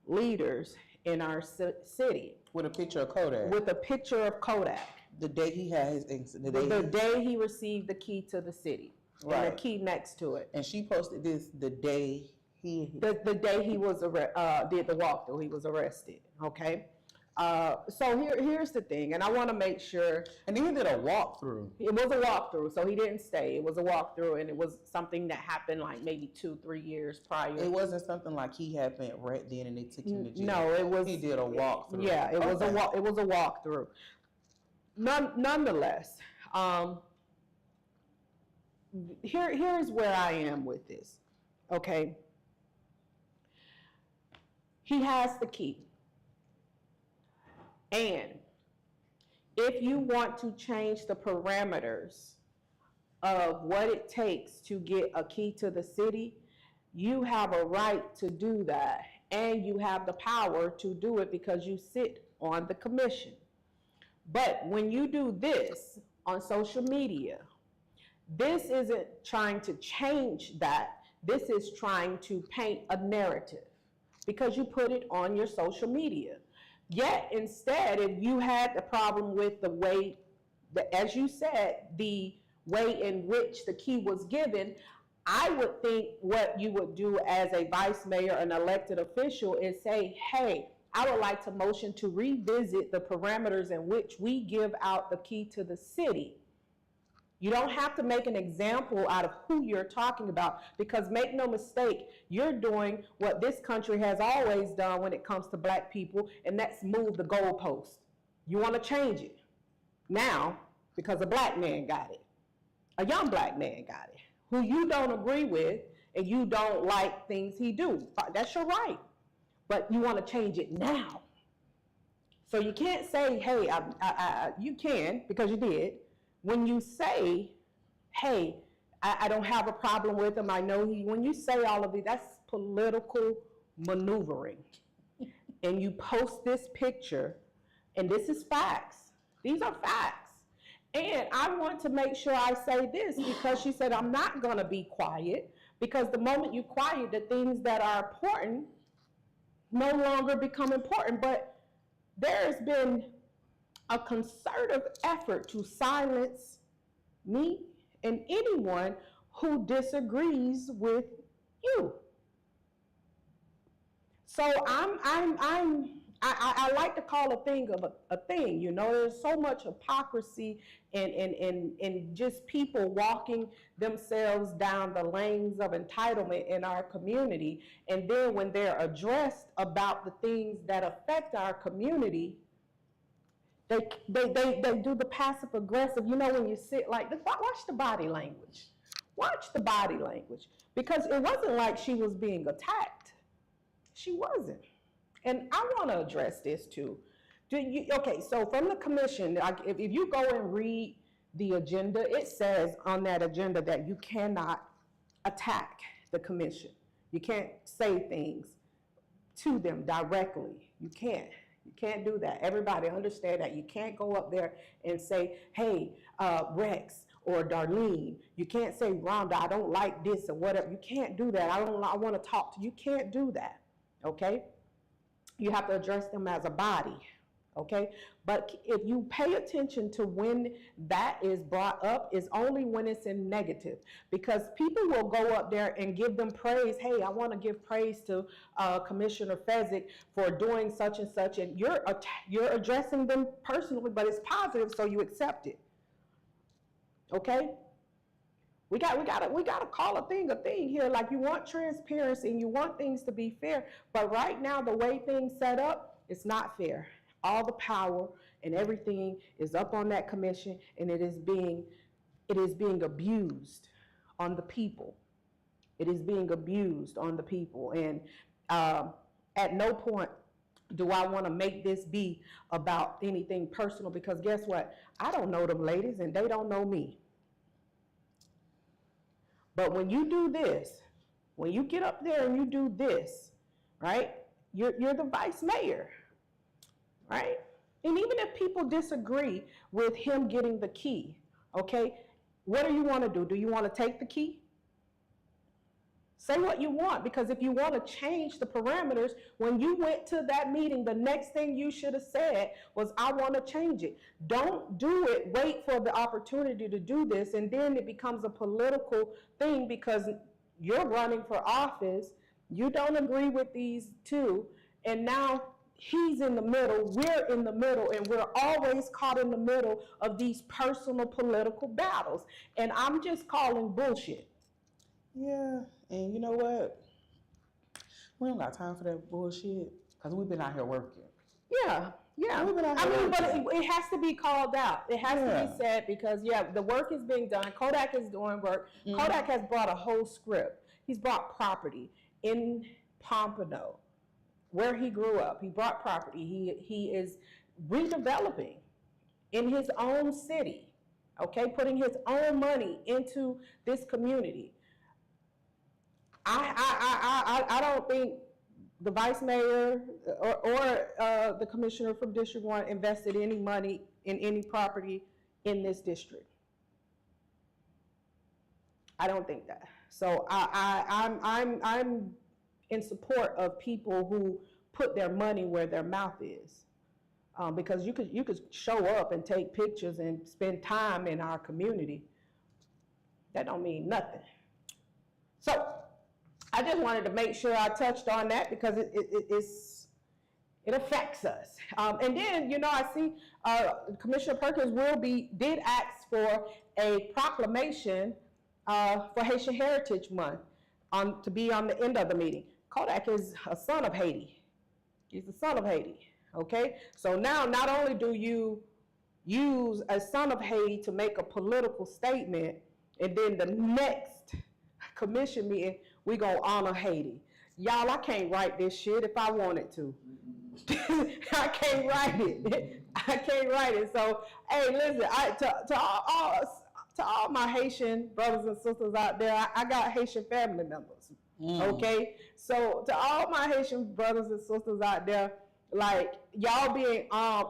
leaders in our city. With a picture of Kodak. With a picture of Kodak. The day he had his incident. The day he received the key to the city. Right. And the key next to it. And she posted this the day the day he was did the walkthrough, he was arrested. Okay. So here's the thing, and I want to make sure. And he did a walkthrough. It was a walkthrough, so he didn't stay. It was a walkthrough, and it was something that happened like maybe 2-3 years prior. It wasn't something like he had been right then and they took him to jail. No, it was. He did a walkthrough. Yeah, it was a walkthrough. Nonetheless, here's where I am with this. Okay. He has the key. And if you want to change the parameters of what it takes to get a key to the city, you have a right to do that. And you have the power to do it because you sit on the commission. But when you do this on social media, this isn't trying to change that. This is trying to paint a narrative because you put it on your social media. Yet instead, if you had the problem with the way, as you said, the way in which the key was given, I would think what you would do as a vice mayor, an elected official, is say, hey, I would like to motion to revisit the parameters in which we give out the key to the city. You don't have to make an example out of who you're talking about, because make no mistake, you're doing what this country has always done when it comes to black people, and that's move the goalpost. You want to change it now because a black man got it. A young black man got it, who you don't agree with and you don't like things he do. That's your right. But you want to change it now. So you can't say, hey, you can, because you did. When you say, hey, I don't have a problem with him, I know when you say all of these, that's political maneuvering. And you post this picture, and this is facts. These are facts. And I want to make sure I say this, because she said, I'm not going to be quiet, because the moment you quiet, the things that are important no longer become important. But there's been a concerted effort to silence me and anyone who disagrees with you. So I like to call a thing of a thing. You know, there's so much hypocrisy and just people walking themselves down the lanes of entitlement in our community. And then when they're addressed about the things that affect our community, they do the passive aggressive. You know, when you sit like this, watch the body language. Watch the body language. Because it wasn't like she was being attacked. She wasn't. And I want to address this too. Okay, so from the commission, if you go and read the agenda, it says on that agenda that you cannot attack the commission. You can't say things to them directly. You can't. You can't do that. Everybody understand that. You can't go up there and say, hey, Rex or Darlene. You can't say, Rhonda, I don't like this or whatever. You can't do that. I want to talk to you. You can't do that. okay? You have to address them as a body, okay? But if you pay attention to when that is brought up, is only when it's in negative, because people will go up there and give them praise. Hey, I want to give praise to Commissioner Fezzik for doing such and such, and you're addressing them personally, but it's positive, so you accept it. Okay? We gotta call a thing here. Like, you want transparency and you want things to be fair, but right now the way things set up, it's not fair. All the power and everything is up on that commission, and it is being abused on the people. It is being abused on the people, and at no point do I want to make this be about anything personal, because guess what? I don't know them ladies and they don't know me. But when you do this, when you get up there and you do this, right, you're the vice mayor, right? And even if people disagree with him getting the key, okay, what do you want to do? Do you want to take the key? Say what you want, because if you want to change the parameters, when you went to that meeting, the next thing you should have said was, I want to change it. Don't do it, wait for the opportunity to do this, and then it becomes a political thing because you're running for office, you don't agree with these two, and now he's in the middle, we're in the middle, and we're always caught in the middle of these personal political battles. And I'm just calling bullshit. Yeah, and you know what? We don't got time for that bullshit, because we've been out here working. Yeah. But it has to be called out. It has to be said, because the work is being done. Kodak is doing work. Mm-hmm. Kodak has brought a whole script. He's brought property in Pompano, where he grew up. He brought property. He is redeveloping in his own city, okay, putting his own money into this community. I don't think the vice mayor or the commissioner from District 1 invested any money in any property in this district. I don't think that. So I'm in support of people who put their money where their mouth is, because you could show up and take pictures and spend time in our community. That don't mean nothing. So I just wanted to make sure I touched on that, because it affects us. And then, I see Commissioner Perkins did ask for a proclamation for Haitian Heritage Month to be on the end of the meeting. Kodak is a son of Haiti. He's a son of Haiti, okay? So now not only do you use a son of Haiti to make a political statement, and then the next commission meeting, we gonna honor Haiti. Y'all, I can't write this shit if I wanted to. I can't write it. I can't write it. So, hey, listen, to all my Haitian brothers and sisters out there, I got Haitian family members. Okay? So, to all my Haitian brothers and sisters out there, like, y'all being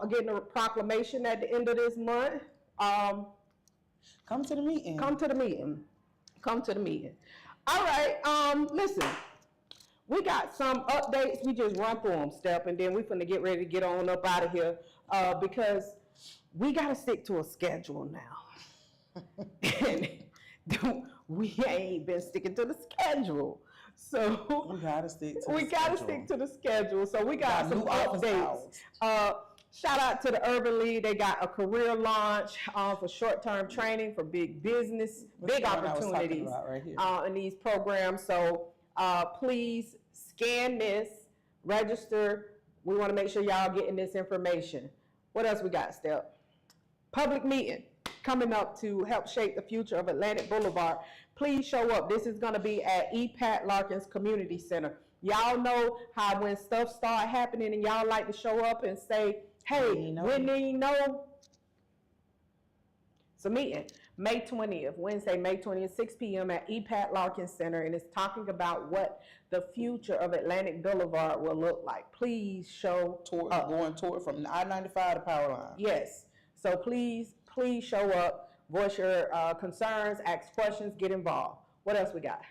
getting a proclamation at the end of this month, come to the meeting. Come to the meeting. Come to the meeting. All right, listen, we got some updates. We just run through them, Step, and then we finna get ready to get on up out of here, because we gotta stick to a schedule now. And we ain't been sticking to the schedule. So we gotta stick to the schedule. So we got some updates. Shout out to the Urban League. They got a career launch for short-term training for big business, big opportunities in these programs. So please scan this, register. We want to make sure y'all getting this information. What else we got, Step? Public meeting coming up to help shape the future of Atlantic Boulevard. Please show up. This is going to be at Pat Larkins Community Center. Y'all know how when stuff start happening and y'all like to show up and say, hey, when do you know? It's a meeting, May 20th, Wednesday, May 20th, 6 p.m. at Pat Larkins Center, and it's talking about what the future of Atlantic Boulevard will look like. Please show up. Going toward from I-95 to Power Line. Yes. So please show up, voice your concerns, ask questions, get involved. What else we got?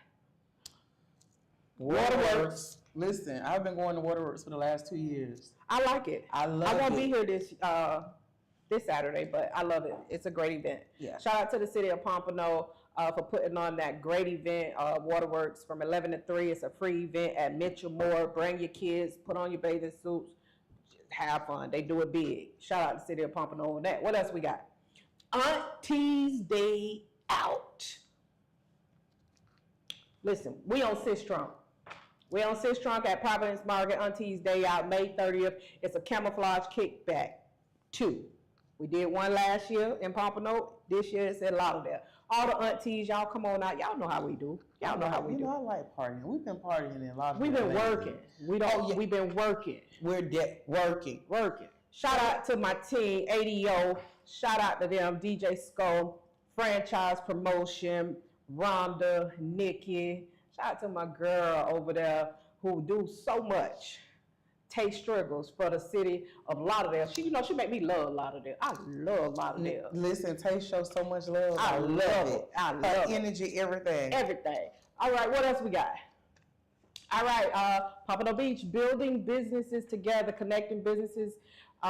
Waterworks Listen, I've been going to Waterworks for the last 2 years. I like it. I love it. I won't be here this Saturday, but I love it. It's a great event. Yeah. Shout out to the city of Pompano for putting on that great event, Waterworks from 11 to 3. It's a free event at Mitchell Moore. Bring your kids, put on your bathing suits, have fun. They do it big. Shout out to the city of Pompano on that. What else we got? Auntie's Day Out. Listen, we on Sistrunk. We on Sistrunk at Providence Market, Auntie's Day Out, May 30th. It's a camouflage kickback. 2. We did one last year in Pompano. This year it's at Lauderdale. All the aunties, y'all come on out. Y'all know how we do. Y'all know how we do. I like partying. We've been partying in Lauderdale. We've been working. We've been working. We're working. Shout out to my team, ADO. Shout out to them, DJ Skull, Franchise Promotion, Rhonda, Nikki. Shout out to my girl over there who do so much. Tay Struggles for the city of Lauderdale. She make me love Lauderdale. I love Lauderdale. Listen, Tay shows so much love. I love it. I love her it. energy, everything. Everything. All right, what else we got? All right, Pompano Beach, building businesses together, connecting businesses,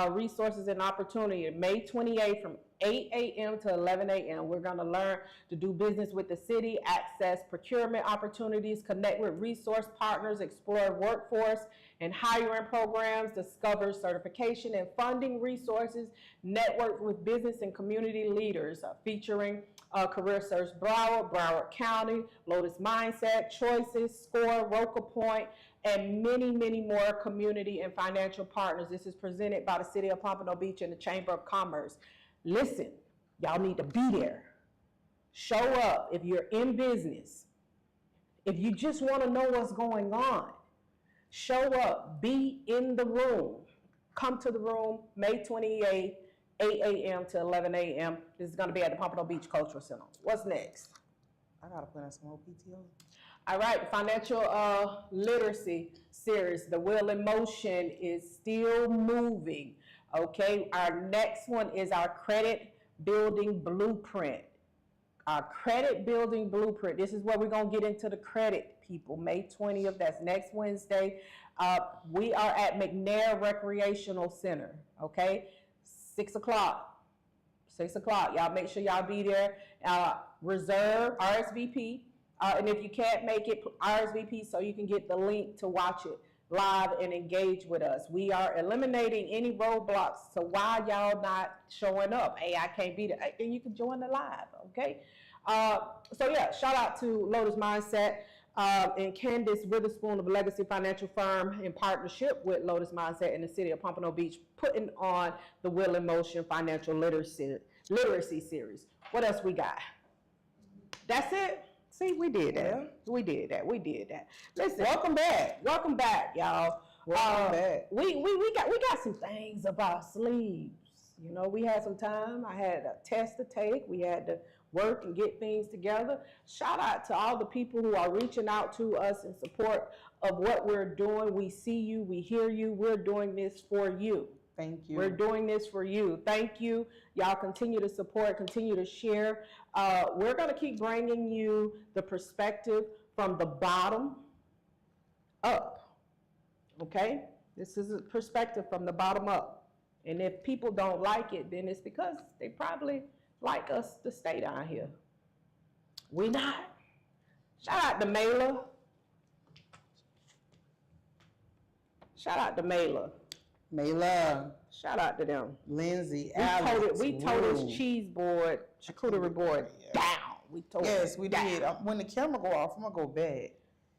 resources, and opportunity. May 28th from 8 a.m. to 11 a.m. We're going to learn to do business with the city, access procurement opportunities, connect with resource partners, explore workforce and hiring programs, discover certification and funding resources, network with business and community leaders, featuring Career Search Broward County, Lotus Mindset, Choices, Score, Roca Point, and many, many more community and financial partners. This is presented by the City of Pompano Beach and the Chamber of Commerce. Listen, y'all need to be there. Show up if you're in business. If you just want to know what's going on, show up, be in the room. Come to the room, May 28th, 8 a.m. to 11 a.m. This is going to be at the Pompano Beach Cultural Center. What's next? I got to put in some more PTO. All right, financial literacy series, The Wheel in Motion, is still moving. Okay, our next one is our credit building blueprint. Our credit building blueprint. This is where we're going to get into the credit, people. May 20th, that's next Wednesday. We are at McNair Recreational Center, okay? 6 o'clock. 6 o'clock. Y'all make sure y'all be there. Reserve, RSVP. And if you can't make it, RSVP so you can get the link to watch it live and engage with us. We are eliminating any roadblocks. So why y'all not showing up? Hey, I can't be there. And you can join the live, okay? So yeah, shout out to Lotus Mindset and Candace Witherspoon of Legacy Financial Firm in partnership with Lotus Mindset in the city of Pompano Beach, putting on the Wheel in Motion Financial Literacy Series. What else we got? That's it. See, we did that. Yeah. We did that. Listen, welcome back, y'all. Welcome back. We got some things up our sleeves. You know, we had some time. I had a test to take. We had to work and get things together. Shout out to all the people who are reaching out to us in support of what we're doing. We see you. We hear you. We're doing this for you. Thank you. We're doing this for you. Thank you. Y'all continue to support, continue to share. We're going to keep bringing you the perspective from the bottom up. Okay? This is a perspective from the bottom up. And if people don't like it, then it's because they probably like us to stay down here. We not. Shout out to Mela. Shout out to Mela. Shout out to them. Lindsay, we tore this cheese board, charcuterie board down. We did. When the camera go off, I'm gonna go back.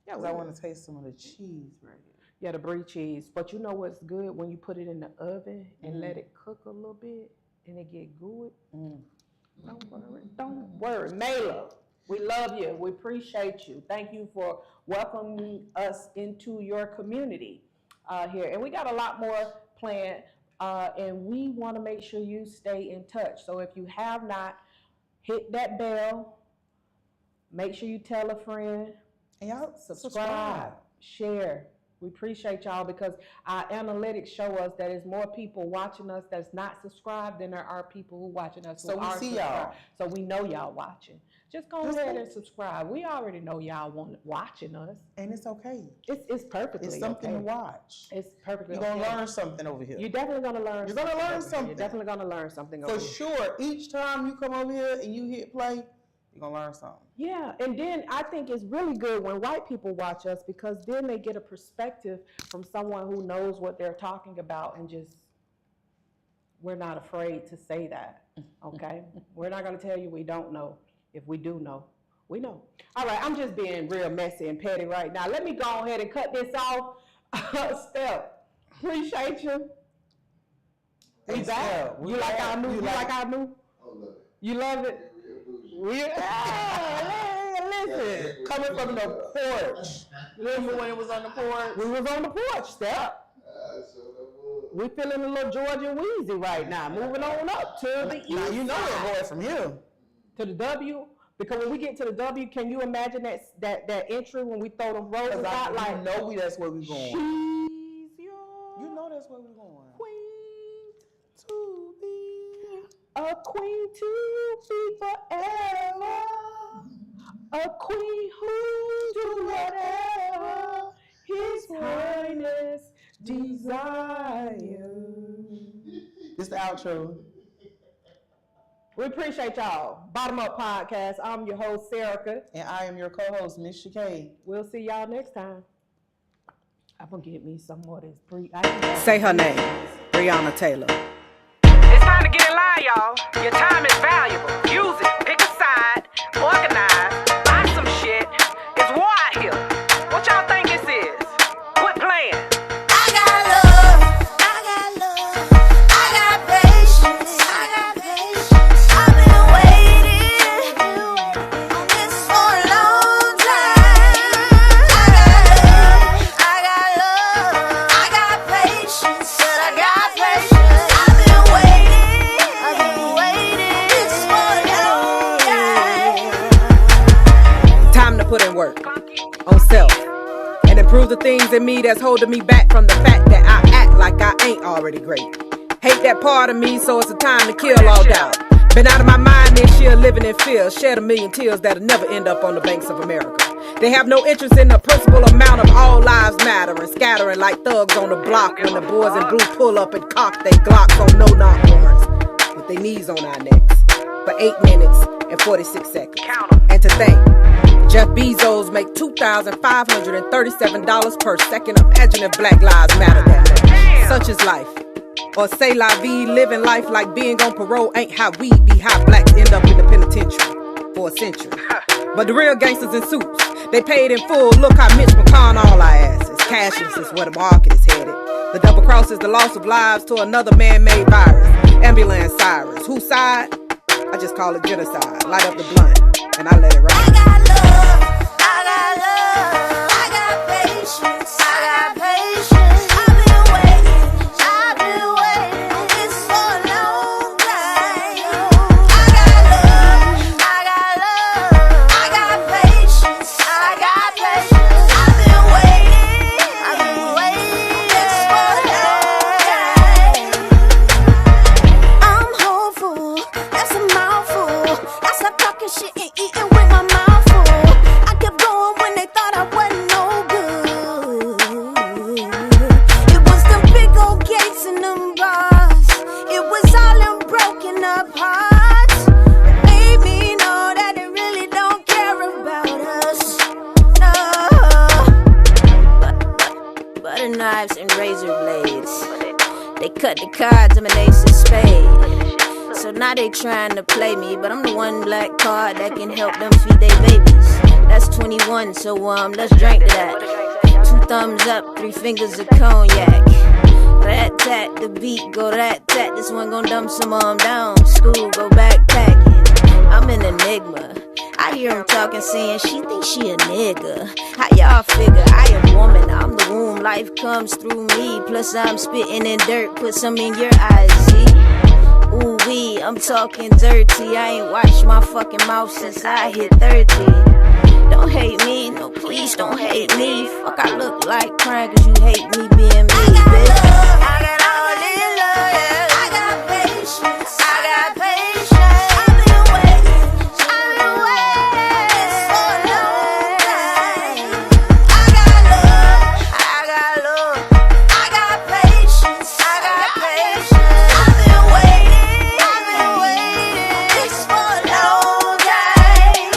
Yeah, I want to taste some of the cheese right here. Yeah, the brie cheese. But you know what's good when you put it in the oven and let it cook a little bit and it get good. Don't worry, Mela. We love you. We appreciate you. Thank you for welcoming us into your community here. And we got a lot more planned. And we want to make sure you stay in touch. So if you have not, hit that bell. Make sure you tell a friend. And y'all subscribe, share. We appreciate y'all because our analytics show us that there's more people watching us that's not subscribed than there are people who watching us who So we are see subscribed. y'all. So we know y'all watching. Just go ahead and subscribe. We already know y'all watching us. And it's okay. It's perfectly It's something okay. to watch. It's perfectly You're okay. gonna learn something over here. You're definitely gonna learn. You're gonna learn something. You're definitely gonna learn something For over here. sure. Each time you come over here and you hit play, you're gonna learn something. Yeah, and then I think it's really good when white people watch us because then they get a perspective from someone who knows what they're talking about and just, we're not afraid to say that, okay? We're not gonna tell you we don't know. If we do know, we know. All right, I'm just being real messy and petty right now. Let me go ahead and cut this off. Steph, appreciate you. We Hey, back. Steph, we You like back. our new? You You like like our new? You love it? Listen. Coming from the porch. Remember when it was on the porch? We was on the porch, Steph. We feeling a little Georgia Wheezy right now. Moving on up to the east. Now you know that boy from here. To the W. Because when we get to the W, can you imagine that entry when we throw them roses out? Like, know that's where we going. She's your You know that's where we going. queen to be. A queen to be forever. A queen who do whatever His Highness desires. This the outro. We appreciate y'all. Bottom Up Podcast. I'm your host, Serica. And I am your co-host, Miss Shakay. We'll see y'all next time. I'm gonna get me some more of this Bree. Say her name, Breonna Taylor. It's time to get in line, y'all. Your time is valuable. Use it. Pick a side. Organize. Buy some shit. It's war out here. What y'all think this is? Quit playing. I got love. I got love. I got patience. I got patience. I've been waiting on this for a long time. I got love. I got patience. But I got patience. I've been waiting this for a long time. Time to put in work on self and improve the things in me that's holding me back from the fact that I act like I ain't already great. Hate that part of me, so it's a time to kill all doubt. Been out of my mind this year, living in fear, shed a million tears that'll never end up on the banks of America. They have no interest in the principal amount of all lives matter and scattering like thugs on the block when the boys in blue pull up and cock they Glocks on no-knock warrants with their knees on our necks for 8 minutes and 46 seconds. And to think, Jeff Bezos make $2,537 per second. Imagine if Black Lives Matter that much. Such is life. Or say la vie, living life like being on parole ain't how we be, how blacks end up in the penitentiary for a century. But the real gangsters in suits, they paid in full. Look how Mitch McConnell all our asses. Cashless is where the market is headed. The double cross is the loss of lives to another man-made virus. Ambulance sirens. Whose side? I just call it genocide. Light up the blunt and I let it ride. I got love. I got love. I got patience. I got patience. I've been waiting. I've been waiting. It's for a long time. I got love. I got love. I got patience. I got patience. I've been waiting. I've been waiting. It's for a long time. I'm hopeful. That's a mouthful. I stop talking shit and eating with my mouth full. I kept going when they thought I wasn't no good. It was them big old gates and them bars. It was all them broken up hearts that made me know that they really don't care about us. No. Butter knives and razor blades. They cut the cards, I'm an ace of spades. So now they trying to play me, but I'm the one black card that can help them feed their babies. That's 21, so let's drink to that. 2 thumbs up, 3 fingers of cognac. Rat tat, the beat go rat tat. This one gon' dump some down. School, go backpacking. I'm an enigma. I hear him talking, saying she thinks she a nigga. How y'all figure I am woman? I'm the womb, life comes through me. Plus I'm spitting in dirt, put some in your eyes, see? Ooh wee, I'm talking dirty. I ain't washed my fucking mouth since I hit 30. Don't hate me, no please don't hate me. Fuck I look like crying cause you hate me being me, bitch. I got all this love, yeah. I got patience, I got patience. I've been waiting for a long time. I got love, I got love. I got patience, I got patience. I've been waiting this for a long time.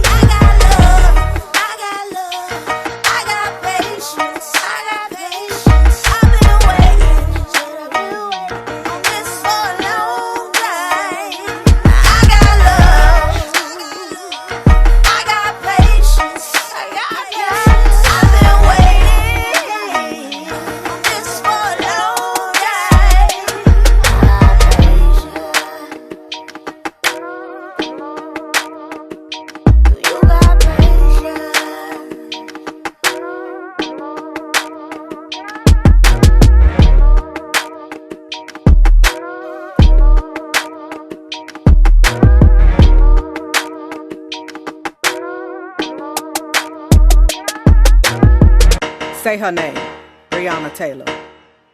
I got love, I got love. I got patience, I got patience. I've been waiting on this for a long time. I got love, I got patience, I got patience. I've been waiting on this for a long time. You got patience. Say her name, Breonna Taylor.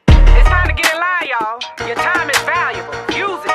It's time to get in line, y'all. Your time is valuable. Use it.